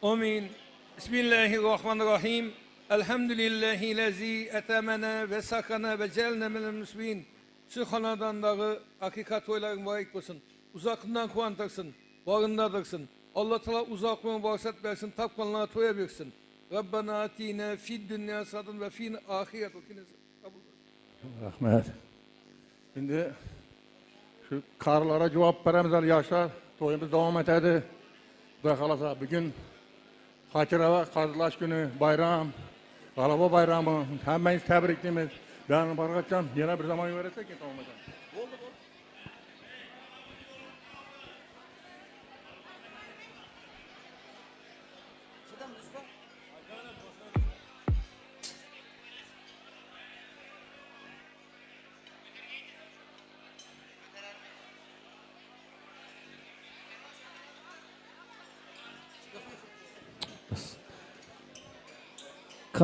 Amin. Bismillahirrahmanirrahim. Elhamdülillahi lezi etemene ve sakana ve celne minel müslimin. Şu hanadandağı hakikat oyların mübarek olsun. Uzakından kuantırsın, varındadırsın. Allah Teala uzaklığını varsat versin, tapkanlığa toya versin. Rabbena atine fid dünya sadın ve fin ahiret. Rahmet. Şimdi şu karlara cevap veremezler yaşlar. Toyumuz devam etedi. Da kalasa bugün Hatira Kardeş Günü, bayram, Galaba Bayramı, hemen tebriklimiz. Ben Bargatcan yine bir zaman verecek ki tamam hocam.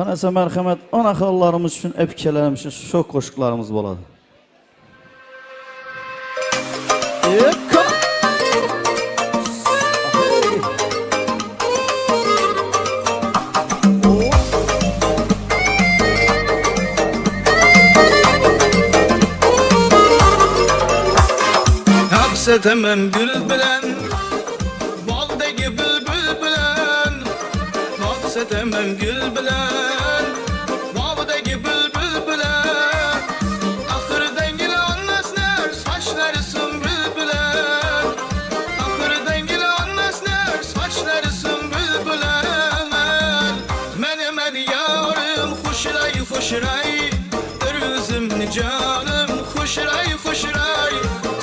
Kanasa mərhəmət, ana xallarımız üçün, əpkələrimiz üçün çox qoşuqlarımız boladı. Aksetemem gül bilen, baldaki bülbül bilen. Aksetemem gül bilen, baldaki bülbül bilen. Ahırdan gel anlasınlar, saçları sümbül bilen. Ahırdan gel anlasınlar, saçları sümbül bilen. Menemen yarım, huşray huşray. Özümni canım, huşray huşray.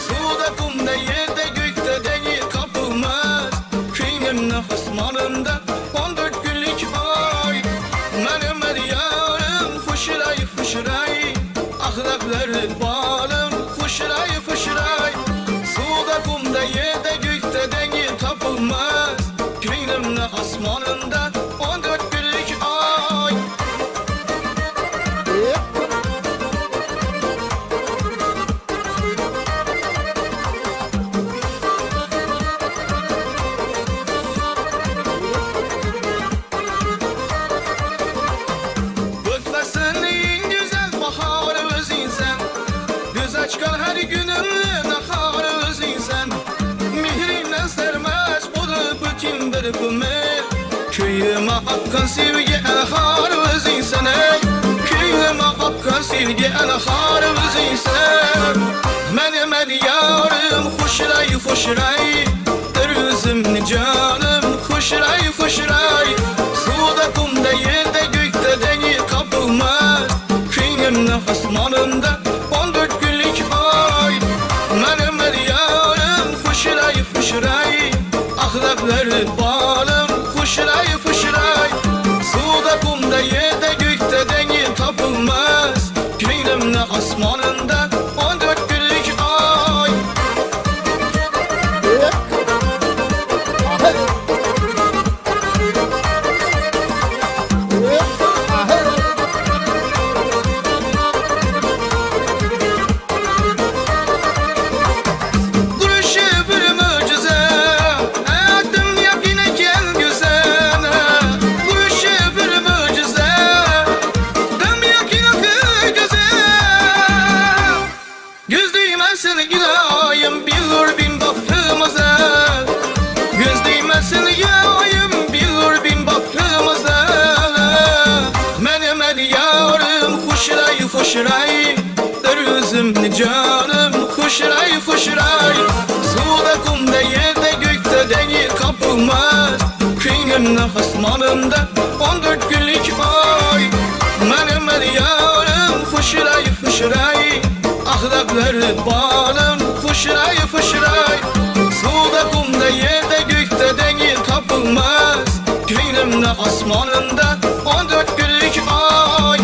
Suda kumda yerde gökte dengi kapılmaz. Kıyımda hasmanımda 14 günlük ay. Menemen yarım fışıray fışıray. Ahlakları balım fışıray fışıray. Suda kumda yerde gökte dengi kapılmaz. Kıyımda hasmanımda 14 günlük ay. Bıkmasın en güzel baharı özünsen. Göz açkan her günümle naharı özünsen. Mihrinden sermez bulup bütün bir kımet. Köyüme akkan sevgi enharı özünsen. Köyüme akkan sevgi enharı özünsen. Menemen yarım huşray huşray. Özümni canım huşray huşray. Suda kumda yerde gökte dengi kapılmaz. Kıyımda hasmanımda 14 günlük ay. Menemen yarım huşray huşray. Ahlakları balım huşray huşray. Suda kumda yerde gökte dengi kapılmaz. Kıyımda hasmanımda 14 günlük ay. Duruşu bir mucize, hayatım yakine gel güzel. Duruşu bir mucize, tam yakine gel güzel. Gözlüğüme seni gidayım, bilir bin baktığımıza. Gözlüğüme seni gidayım, bilir bin baktığımıza. Menemen yarım huşray huşray. Özümni canım huşray huşray. Suda kumda yerde gökte dengi kapılmaz. Kıyımda hasmanımda 14 günlük ay. Menemen yarım huşray huşray. Ahlakları balım huşray huşray. Suda kumda yerde gökte dengi kapılmaz. Kıyımda hasmanımda 14 günlük ay.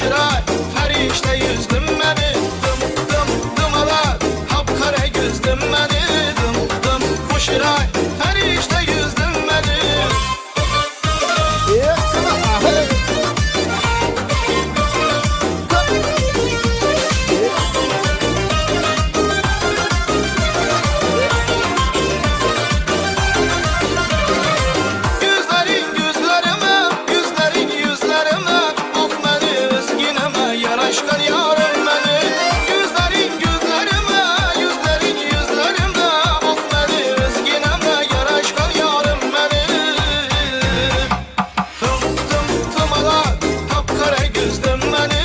Şiray, ferişte yüzdüm beni. Dımalar, kapkara güzdüm beni. Bu şiray, ferişte yüzdüm beni. Yüzlerin yüzlerime, yüzlerin yüzlerime, bak beni özgüneme, yaraşkan yarım beni. Yüzlerin yüzlerime, yüzlerin yüzlerime, bak beni özgüneme, yaraşkan yarım beni. Tımalar, kapkara güzdüm beni.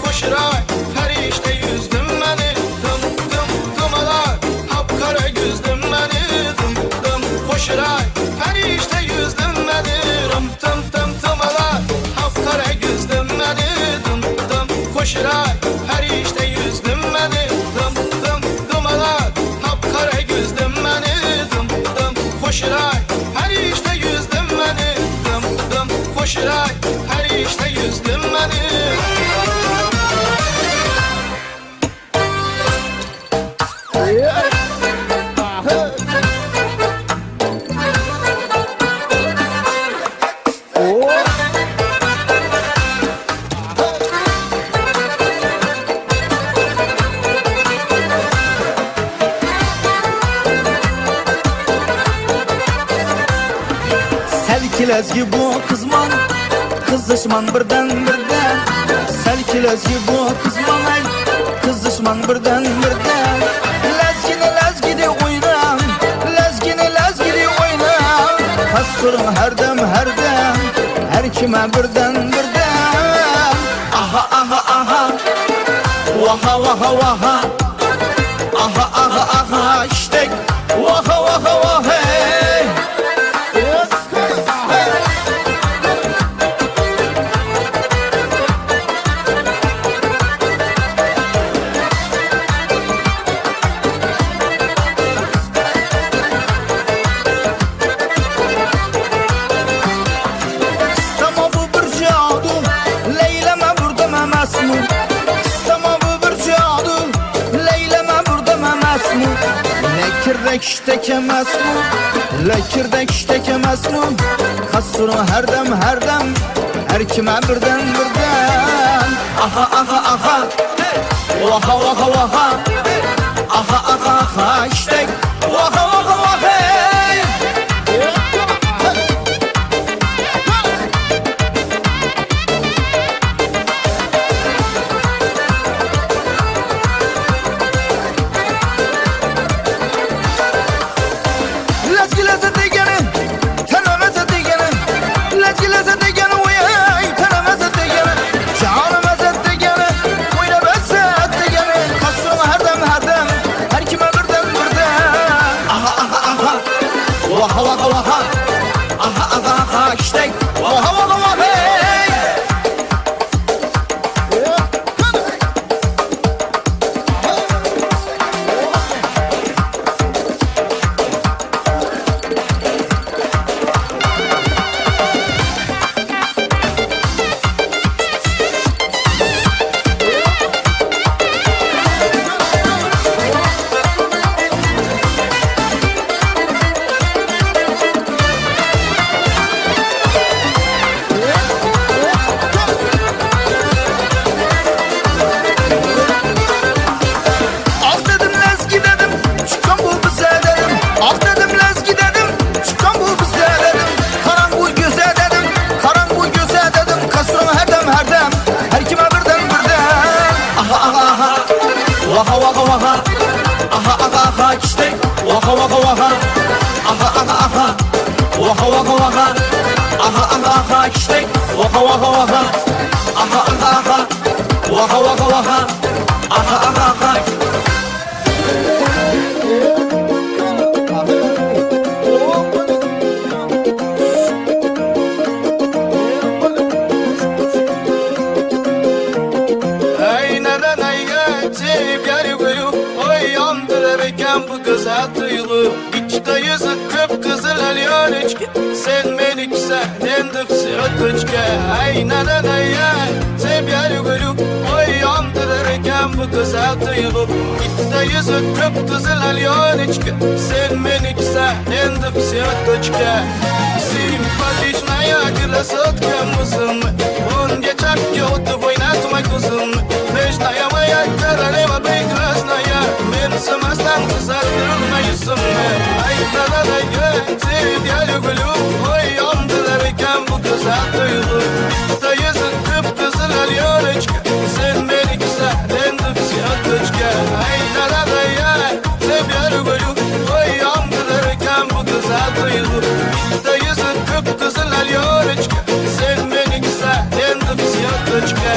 Koşuray, ferişte yüzdüm beni. Tımalar, kapkara güzdüm beni. Koşuray, ferişte yüzdüm beni. Tımalar, kapkara güzdüm beni. Koşuray, ferişte yüzdüm beni. Tımalar, kapkara güzdüm beni. Koşuray, ferişte yüzdüm beni. Koşuray, ferişte yüzdüm beni. Selkilezgi bu kızman, kızışman birden. Selkilezgi bu kızman, ay, kızışman birden. Lezgini oynam, lezgini oynam. Kasurun her dem, her kime birden. Aha, vaha vaha. Aha, işte vaha hey. İstama bu bir cadu, leyleme burada memes mi? İstama bu bir cadu, leyleme burada memes mi? Lekirdek iştek emes mi? Lekirdek iştek emes mi? Kasurun her dem, her kime birden. Aha, vaha. Aha, iştek vaha hey. Lezgileze degeni, tenemeze degeni. Lezgileze degeni, uyay, tenemeze degeni. Canımeze degeni, oynameze degeni. Kasurun her dem, her kime birden. Aha, vaha. Aha, işte vaha hey. Vaha. Aha, işte vaha. Aha. Vaha. Aha, işte vaha. Aha. Vaha. Aha. bu güzel duygu İçte yüzü kıpkızıl alıyor içki Sen meliksen endip sıra kıçke Ay nananaya bu güzel duygu İçte yüzü kıpkızıl alyon içki Sen menikse endi psiyotочка Симпатичная красотка мусым Он geçer yoldu oynatma kuzum Нежная моя королева прекрасная Мен самостан кızardırılma yüzümü Ay da seni я люблю Ой yandılarken bu güzel duygu İçte yüzü kıpkızıl alyon içki Sen menikse endi psiyotочка Ay da тебя люблю Ой yandılarken bu güzel duygu İçte yüzü kıpkızıl alyon içki Sen menikse endi psiyotочка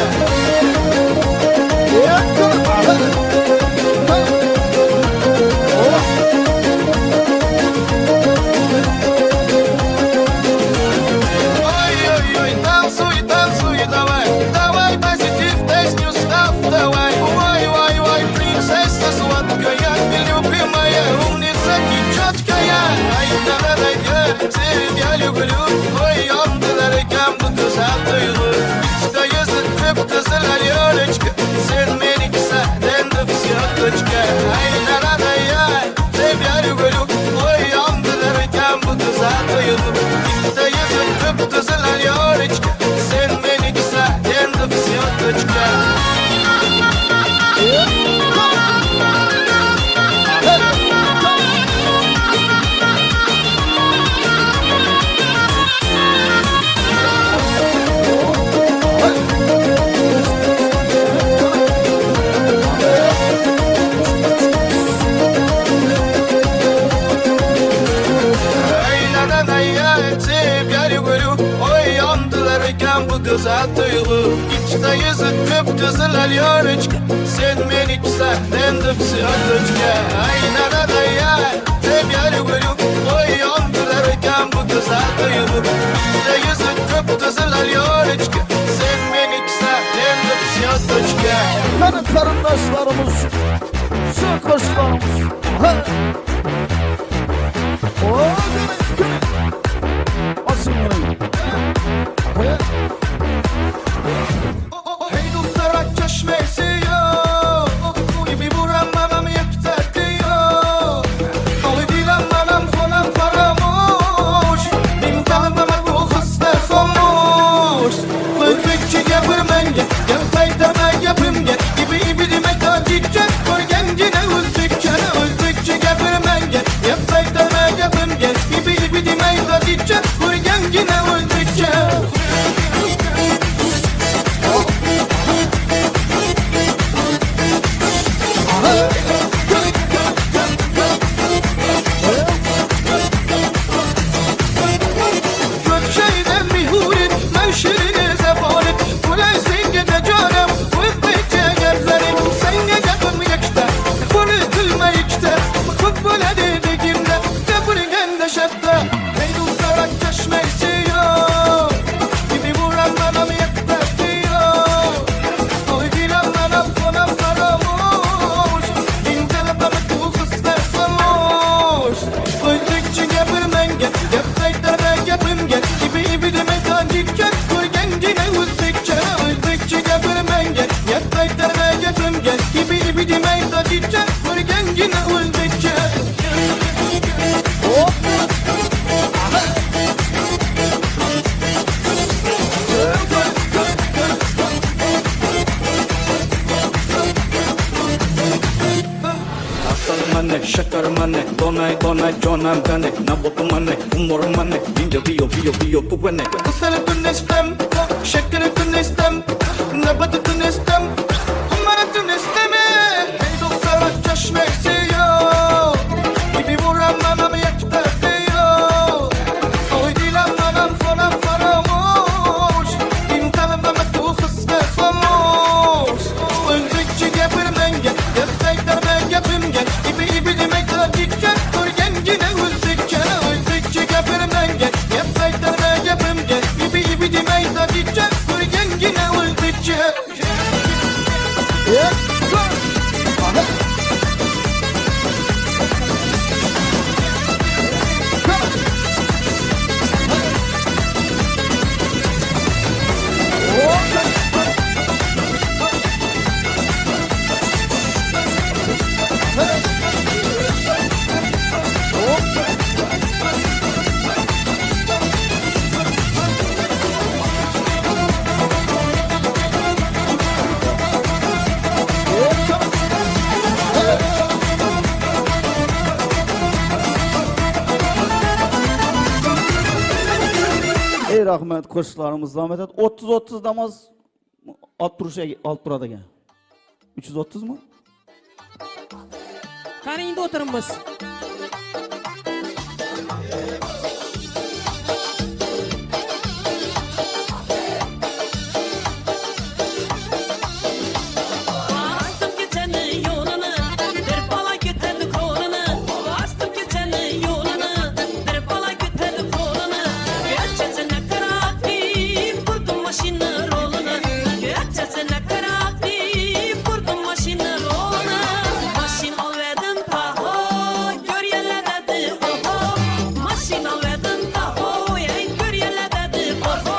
Ой-ой-ой, танцуй, танцуй, давай Давай позитив, песню став, давай Ой-ой-ой, принцесса сладкая Любимая умница и четкая Ай, да-да-да, я тебя люблю Ой, yandılarken bu güzel duygu İçte yüzü kıpkızıl alyon Sen menikse endi psiyotочка Ay, da-da-da, я тебя люблю Ой, yandılarken bu güzel duygu İçte yüzü kıpkızıl alyon Sen menikse endi psiyotочка bu güzel duygu İçte yüzü kıpkızıl alyon Sen menikse endi psiyotочка Ay da-da-da я тебя люблю Ой yandılarken bu güzel duygu İçte yüzü kıpkızıl alyon Sen menikse endi psiyotочка Benim karındaşlarımız, şu koşlarımız. O gülün. Asılmayın. Hey dostlar çeşmesi yok Bir buram babam yeter diyor Oy dilam babam falan faramuş Bin kalım babam bu hasta solmuş Fırtıkçı yapırmenge Yapay deme yapımge İbi demek acıkça Koy kendine öldükçe Öldükçe yapırmenge Yapay deme yapımge İbi demek acıkça Koy kendine öldükçe Gökşehir'den bir hurit, Mevşir'ine zefaret Kulay zengine canım, Kuvvetçe gözlerim Senge yapım yakışta, Kuvvetülme içte Kuvvetüle dediğimde, Köpürgen de şefte Hey dostlar çeşmesi yok Gibi vuran anam yeter diyor Oy dilan anam falan karamuş Bin telefonu kufuslar samuş Öldükçe yapırmenge, yaptaylar da yapımge İbi demek acıkça, koy kendine öldükçe Öldükçe yapırmenge, yaptaylar da yapımge İbi demek acıkça, koy kendine öldükçe Asal mane, şeker mane, donay donay canım gane Nabotu mane, umur mane, bince biyo kubane Kısalıkın istem, şekerin istem Nabatın istem, umaratın isteme Hey dostlar çeşmesi yok Gibi vuran anam yeter diyor Oy dilan anam falan faramuş Bin kalım ama tu hısne famuş Öldükçe yapırmenge, yaptaylar da yapımge İbi demek acıkça, koy kendine öldükçe Öldükçe yapırmenge, yaptaylar da yapımge İbi demek acıkça, koy kendine öldükçe Ey rahmet koşuklarımız rahmet et. 30-30 damaz alt durada gel. 330 mu? Qani endi o'tirimiz. Bastım geçeni yolunu, bir bala götürdü kolunu. Bastım geçeni yolunu, bir bala götürdü kolunu. Göçesine kıraktım, kurdum maşını rolunu. Göçesine kıraktım, kurdum maşını rolunu. Maşin alvedin taho, gör yerle dedi oho. Maşin alvedin taho, ey gör yerle dedi oho.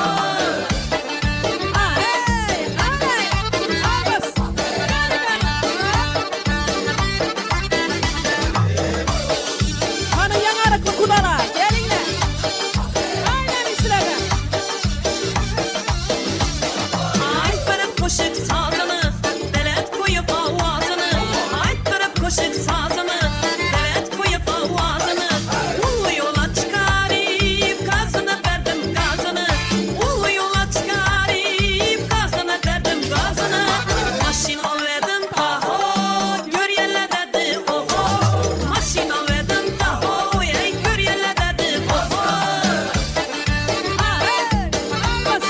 Hey, hey, abas. Hani yanarıklı kullara, gelinler. Aynen işleme. Ay taraf koşuk sazını, delet koyup avazını. Ay taraf koşuk sazını, delet koyup avazını. Ulu yola çıkarıp gazını verdim gazını. Ulu yola çıkarıp gazını verdim gazını. Maşin alvedin taho, gör yerle dedi oho. Maşin alvedin taho, ey gör yerle dedi oho. Hey, abas.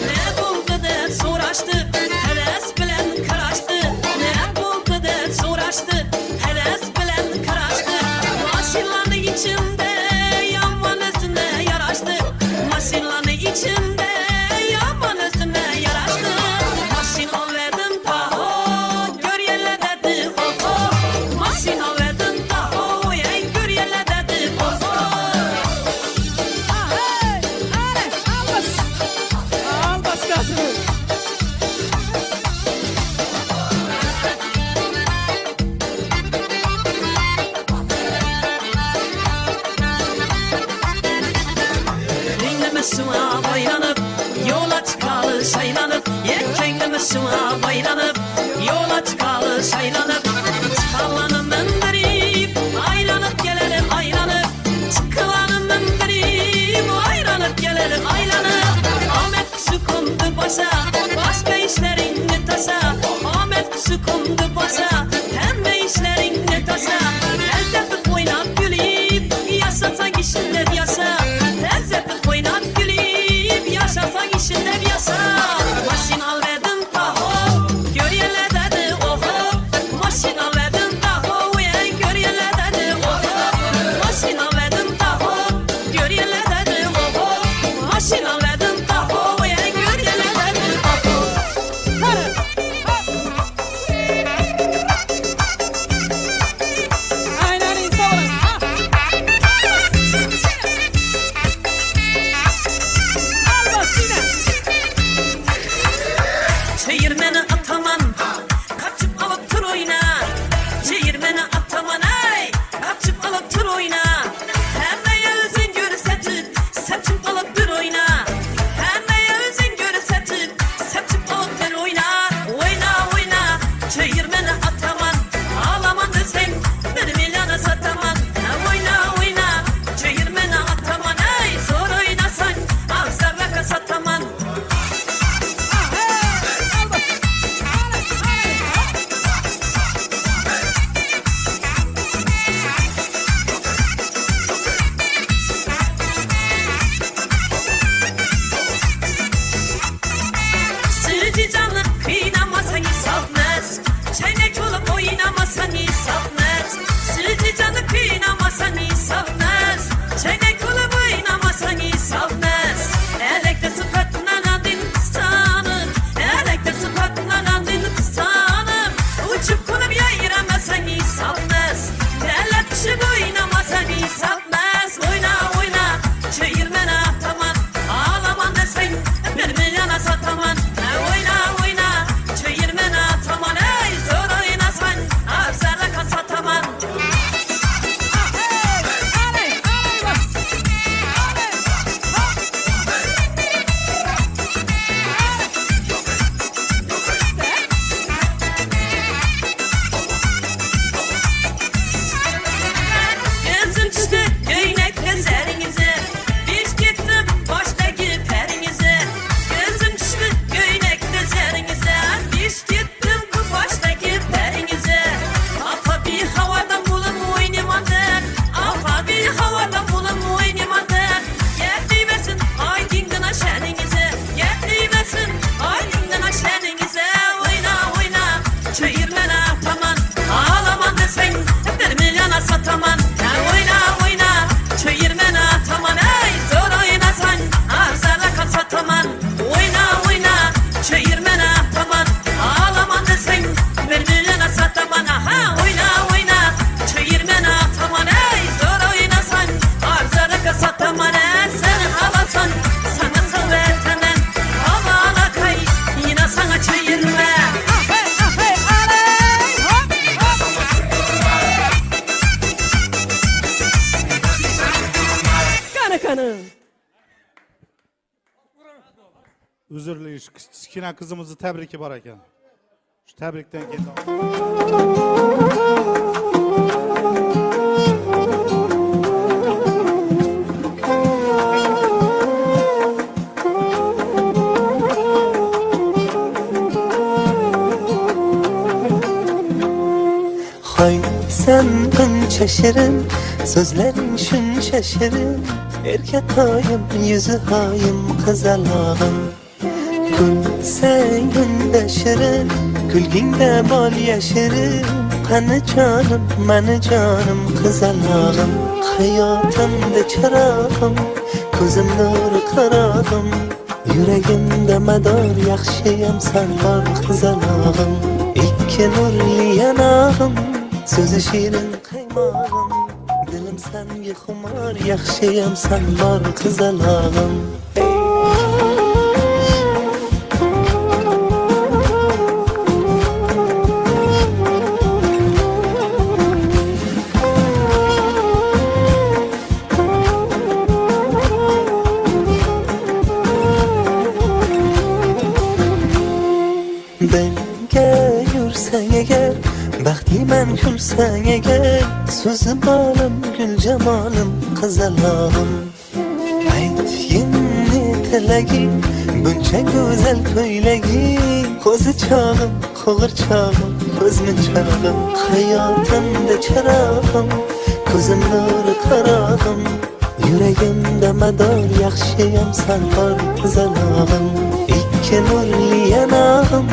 Ne buldu der soraştı, heves bilen karaştı. Ne buldu der soraştı, heves bilen karaştı. Maşinlanı içinde, yaman üstüne yaraştı. Maşinlanı içinde, yaman üstüne yaraştı. Maşin alvedin taho, gör yerle dedi oho. Maşin alvedin taho, ey gör yerle dedi oho. Hey, hey, albas. Albas gazını. Dinleme şuna baylanıp, yola çıkalı şaylanıp. Yekenleme şuna baylanıp, yola çıkalı şaylanıp. Çıkalanın mındırıp, aylanıp gelelim aylanıp. Çıkalanın mındırıp, aylanıp gelelim aylanıp. Ahmet kuşu kondu başa, başka işlerini tasa. Ahmet kuşu kondu başa, pembe işlerini tasa. El tepip oynap gülüp, yaşasan işinler yasa. El tepip oynap gülüp, yaşasan işinler yasa. Maşin alvedin taho, gör yerle dedi oho. Maşin alvedin taho, ey gör yerle dedi oho. Maşin alvedin taho, gör yerle dedi oho. Maşin alvedin taho, ey gör yerle dedi oho. Hadi, hadi. Aynen insan. Al başına. Çeyirmeni ataman, kaçıp alıp tur oyna. Çeyirmeni ataman ay, kaçıp alıp tur oyna. Hemen yüzün görsetin, seçip alıp bir oyna. Hemen yüzün görsetin, seçip alıp bir oyna. Oyna oyna, çeyirmeni ataman, ağlaman desen bir milyona sataman. Oyna oyna, çeyirmeni ataman ay, zor oynasan ağzlarla sataman. Sıcı canlı kıynamasan isafmez. Çeyrek olup oynamasan isafmez. Sıcı canlı kıynamasan isafmez. Çeyrek olup oynamasan isafmez. Elekte sıfatla adın kısanım. Elekte sıfatla adın kısanım. Uçup konup yayıramasan isafmez. Derler düşüp oynamasan isafmez. Oyna oyna, çeyirmeni ataman. Ağlaman desen bir milyona sataman. Oyna oyna, çeyirmeni ataman. Ey zor oynasan, ağzlarla sataman. Hey, Üzürlü kichkina kızımızı tebriki var ekan. Şu tebrikten keyin Hay sen bunca şirin, sözlerin şunca şirin. Erkek hayım, yüzü hayım, kızalağım. Gül seyinde şirin, gülginde bal yaşırın. Kanı canım, manı canım, kızalağım. Hayatımda çırağım, gözüm nuru karağım. Yüreğimde medar yakşıyam sen var kızalağım. İki nurlu yanağım, sözü şirin kaymağım. Dilim senga xumar, yaxshiyam sen var qizalog'im. Benga yursang agar, baxtliman kulsang agar, so'zi bolim, gul jamolim, qizalog'im. Aytginni tilaging, buncha go'zal ko'ylaging, ko'zi chog'im, qo'g'irchog'im, ko'zmunchog'im, hayotimda chirog'im, ko'zim nuri qarog'im, yuragimda mador yaxshiyam sen bor qizalog'im. Ikki nurli yanog'im,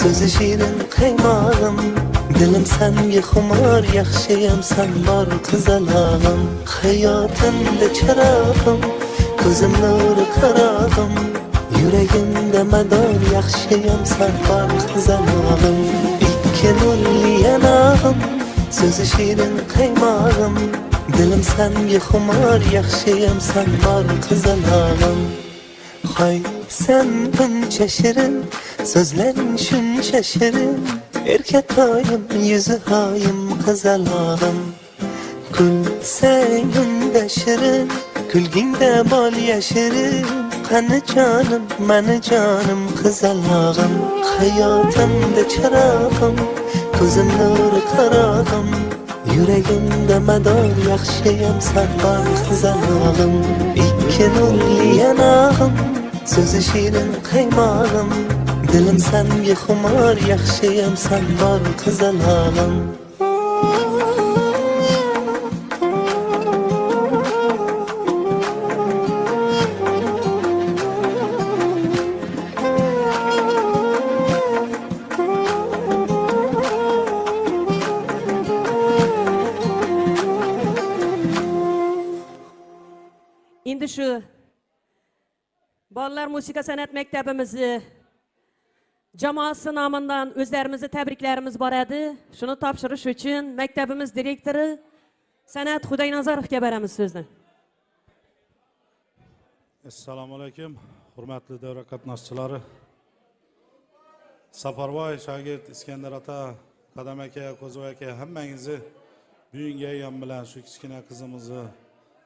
so'zi shirin qaymog'im. Dilim senga xumor, yaxshiyam sen bor qizalog'im. Hayotimda chirog'im, ko'zim nuri qarog'im. Yuragimda mador, yaxshiyam sen bor qizalog'im. Ikki nurli yanog'im, so'zi shirin qaymog'im. Dilim senga xumor, yaxshiyam sen bor qizalog'im. Hay sen buncha shirin, sözlerin shuncha shirin. Erkek hayım, yüzü hayım, qizalog'im. Kulsangunda shirin, kulgingda bol yashirin. Qani jonim, mani jonim, qizalog'im. Hayotimda chirog'im, ko'zim nuri qarog'im. Yuragimda mador, yaxshiyam sen bor qizalog'im. Ikki nurli yanog'im, so'zi shirin qaymog'im. Dilim senga xumor, yaxshiyam sen bor qizalog'im. Endi shu Bolalar Musiqa San'at Maktabimizni jamoasi nomidan o'zlarimizni tabriklarimiz bor edi. Shuni topshirish uchun maktabimiz direktori San'at Xudaynazarovga beramiz so'zni. Assalomu alaykum, hurmatli davra qatnashchilari. Saparvoy shogird Iskandar ota, Qadam aka, Qo'zivoy aka hammangizni bugungi ayyom bilan shu kichkina qizimizni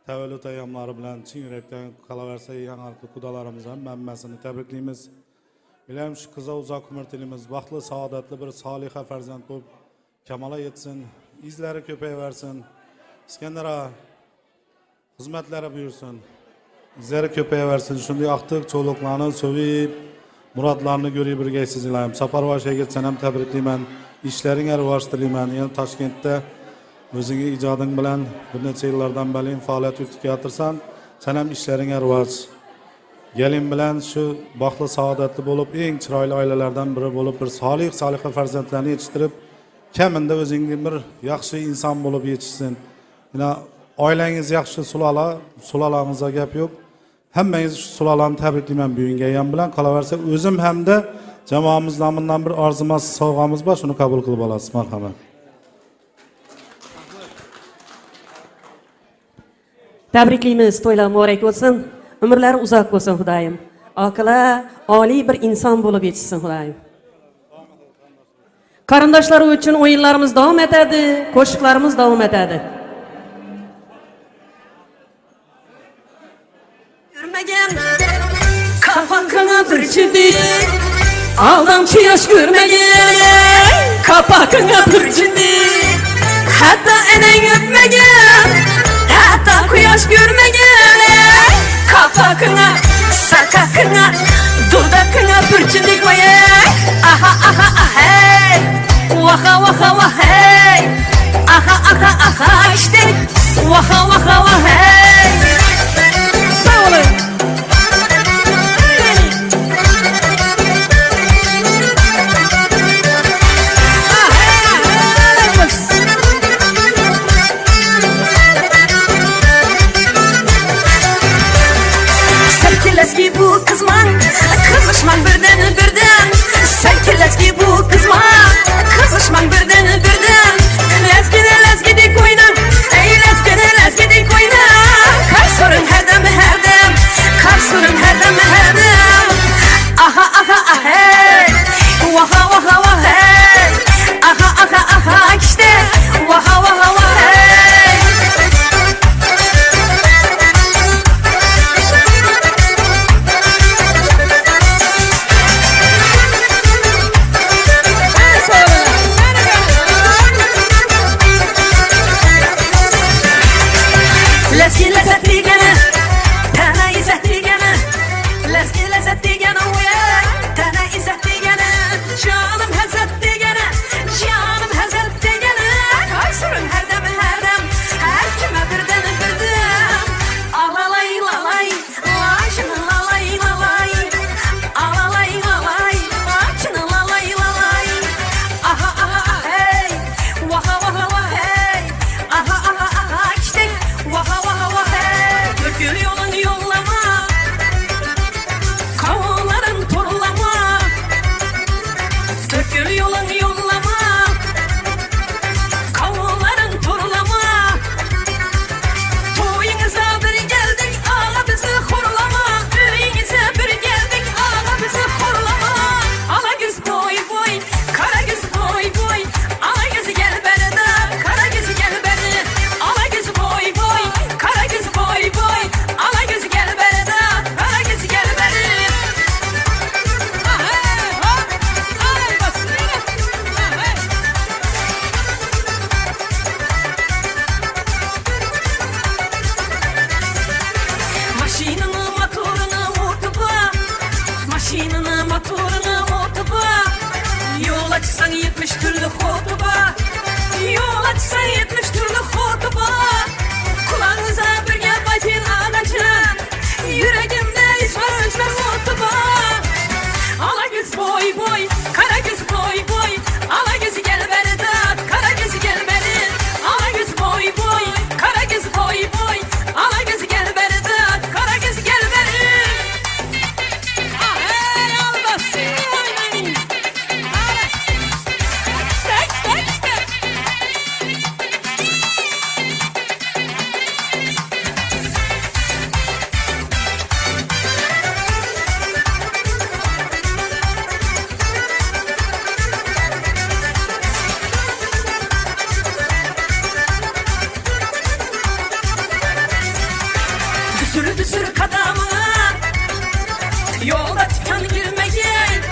tavallud ayyomlari bilan chin yurakdan qolaversa yangi xudolarimiz hammasini tabriklaymiz. Bilam shu qiza uzoq umr tilimiz, baxtli, saodatli bir soliha farzand bo'lib kamolga yetsin, izlari ko'payaversin. Iskandar aka xizmatlari buyursin. Izlari ko'payaversin. Shunday aqtiq cho'loqlarni sevib, murodlarni ko'rib birgaysiz ilayim. Saparvoy shogird sen ham tabriklayman. Ishlaring rivoj tilayman. Yana Toshkentda o'zingning ijoding bilan bir necha yillardan beri faoliyat yuritayotsan. Sen ham ishlaring rivoj. Gelin bilan shu baxtli saodatli bo'lib, eng chiroyli oilalardan biri bo'lib, bir soliha farzandlarni yetishtirib, kamida o'zingning bir yaxshi inson bo'lib yetishsin. Yana oilangiz yaxshi sulolangizga gap yo'q. Hammangiz shu sulolani tabriklayman bugungi ayyom bilan. Qolaversa o'zim hamda jamoamiz nomidan bir arzimas sovg'amiz bor, shuni qabul qilib olasiz, marhamat. Tabriklaymiz, to'ylar muborak bo'lsin. Umrlari uzoq bo'lsin Xudoyim. Aqli oliy bir inson bo'lib yetishsin Xudoyim. Qarindoshlar uchun o'yinlarimiz davom etadi, qo'shiqlarimiz davom etadi. Yürmegen kapakına bir pürçüdü Aldamçı yaş görmegen Kapakına pürçüdü Hatta enen öpmegen Hatta kuyaş görmegen Kapakına, sakakına Dudakına pürçüdük vay Aha aha ah hey Vaha vaha vah hey Aha aha aha işte Vaha vaha vah hey Sağ olun. Serkileski bu kızman Kızışman birden birden Serkileski bu kızman Kızışman birden birden Lezgide koynan Ey lezgide koynan Kar sorun her dem Kar sorun her dem Aha aha ah hey Vaha vaha vah hey Aha aha aha işte Vaha vaha vah hey Leski lezzetli gene Tana izzetli gene Leski lezzetli gene Tana izzetli gene Canım hezzetli gene Canım hezzetli gene Kaysurun her dem Her kime birden Alalay lalay Laşını lalay lalay Alalay lalay Laşını lalay lalay Aha aha ah hey Vaha vaha vah hey Aha aha aha işte Vaha vaha vah hey Dökül yolun yollama Kavların torlama Dökül yolun yollama Kavların torlama Toyunuza bir geldik ağa bizi horlama Öyinize bir geldik ağa bizi horlama Ala göz boy boy Kara göz boy boy Ala gözü gel beni de Kara gözü gel beni Ala gözü boy boy Kara gözü boy boy Ala gözü gel beni de Kara gözü gel beni Maşinini motorunu otuba Maşinini motorunu otuba Yol açsan 70 türlü hotuba Yol açsan 70 türlü hotuba Kulağınıza bir gel batin anacın Yüreğimde hiç var özler otuba Ala göz boy boy Kara göz boy boy Ala gözü gel beni de Kara gözü gel beni Ala göz boy boy Kara göz boy boy Ala gözü gel beni de Kara gözü gel beni Ah hey albası oynayın Düsürü kadamına Yolda tikan girmeyin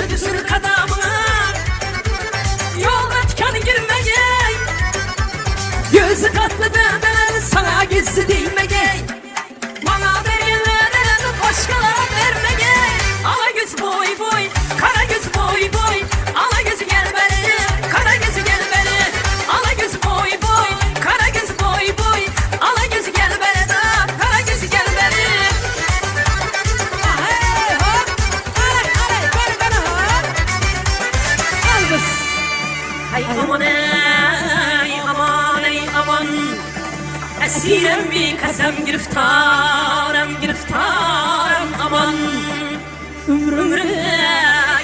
Düsürü kadamına Yolda tikan girmeyin Gözü katlı benden sana gizli değmeyin Bana verenlerini başkalara vermeyin Ala göz boy boy Kara göz boy boy Ala gözü gel beni Kara gözü gel beni Ala göz boy boy Kara göz boy boy Ala gözü gel beni de Kara gözü gel beni Hey hop Alay beni beni hop Algız Hay aman ey aman ey aman Esirem bir kasem giriftarım aman Ömrümde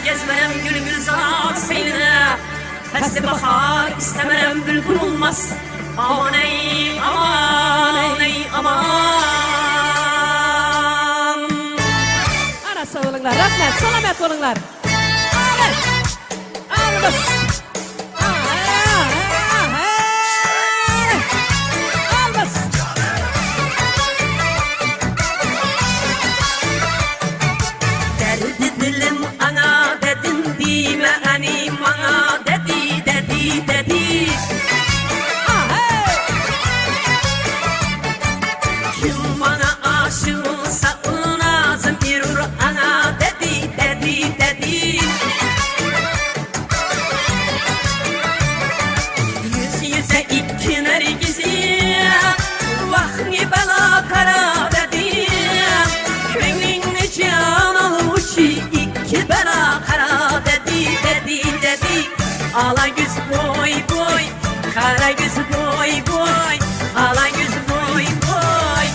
gezmerem gül gülzar seyrine Fesli bahar istemerem bülbül olmaz Aman ey aman ey aman Ana sağ olunlar, rahmet, selamet olunlar. Alın. Ala göz boy boy, kara göz boy boy, ala göz boy boy.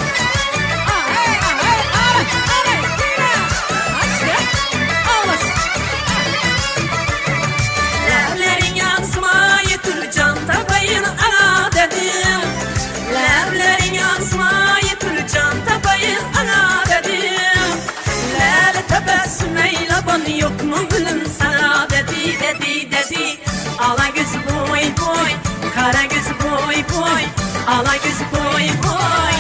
Lerlerin yansımayı tür can tabayın ana dedim. Lerlerin yansımayı tür can tabayın ana dedim. Ler tebessüm eyle bana yok mu gülüm sana dedi dedi dedi. Ala göz boy boy, kara göz boy boy, ala göz boy boy.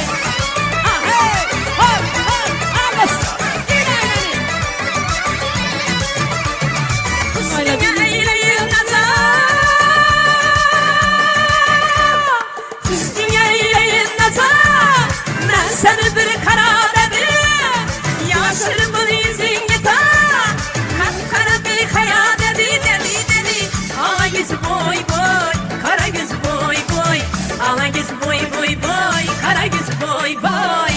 Üstüne eyleyin nazar, üstüne eyleyin nazar. Ben seni bir kara dedim, yaşlarımın izin gitar. Kapkara bir kaya dedi dedi dedi. Ala göz boy boy, kara göz boy boy, ala göz boy boy boy, kara göz boy boy.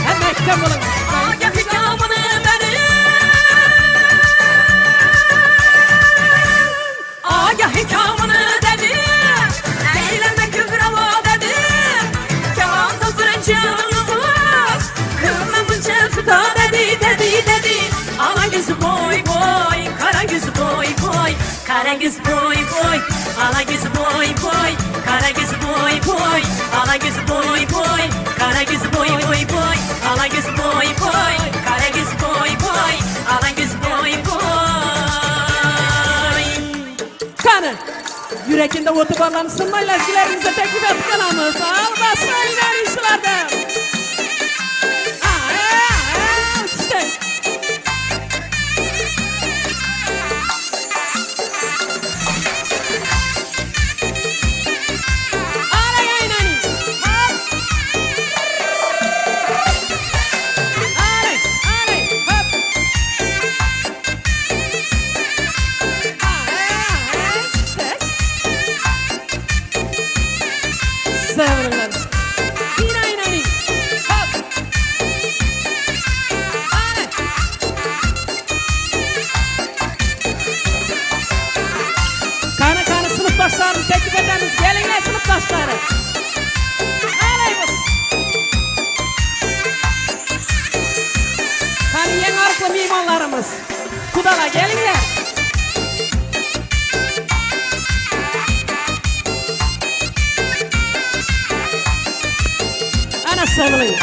Agah hikamını benim, agah hikamını dedim. Eyleme kübrava dedim. Kavanda bırakacağımız kırmamı çefta dedi dedi dedi. Ala göz boy boy, kara göz boy boy, kara göz boy boy, ala göz boy boy, kara göz boy boy, ala göz boy boy, kara göz boy boy boy, ala göz boy boy, kara göz boy boy, ala göz boy boy. Kanı, yürekinde otobarlarını sınmayla ezgilerimize teklif ettik anamız. Albası ileri işlerde. İşte. Arayın hani. Arayın, hop. İşte. Severim. İnayın hani. Hop. Arayın. Kana sınıftaşlarını teklif edeniz. Gelinler sınıftaşları. Alayımız. Kana yeni arıklı mimarlarımız. Kudala gelinler. Ana sevgili.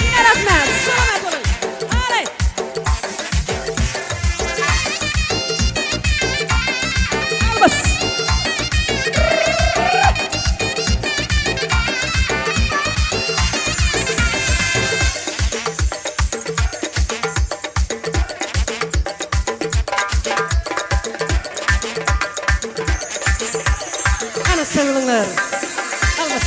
Yine rahmet. Selamet olun. Alay. Albas. Ana sevgililer. Albas.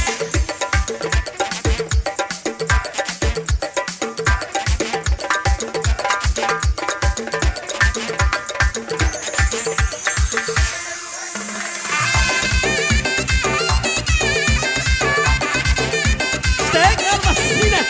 İşte albas yine.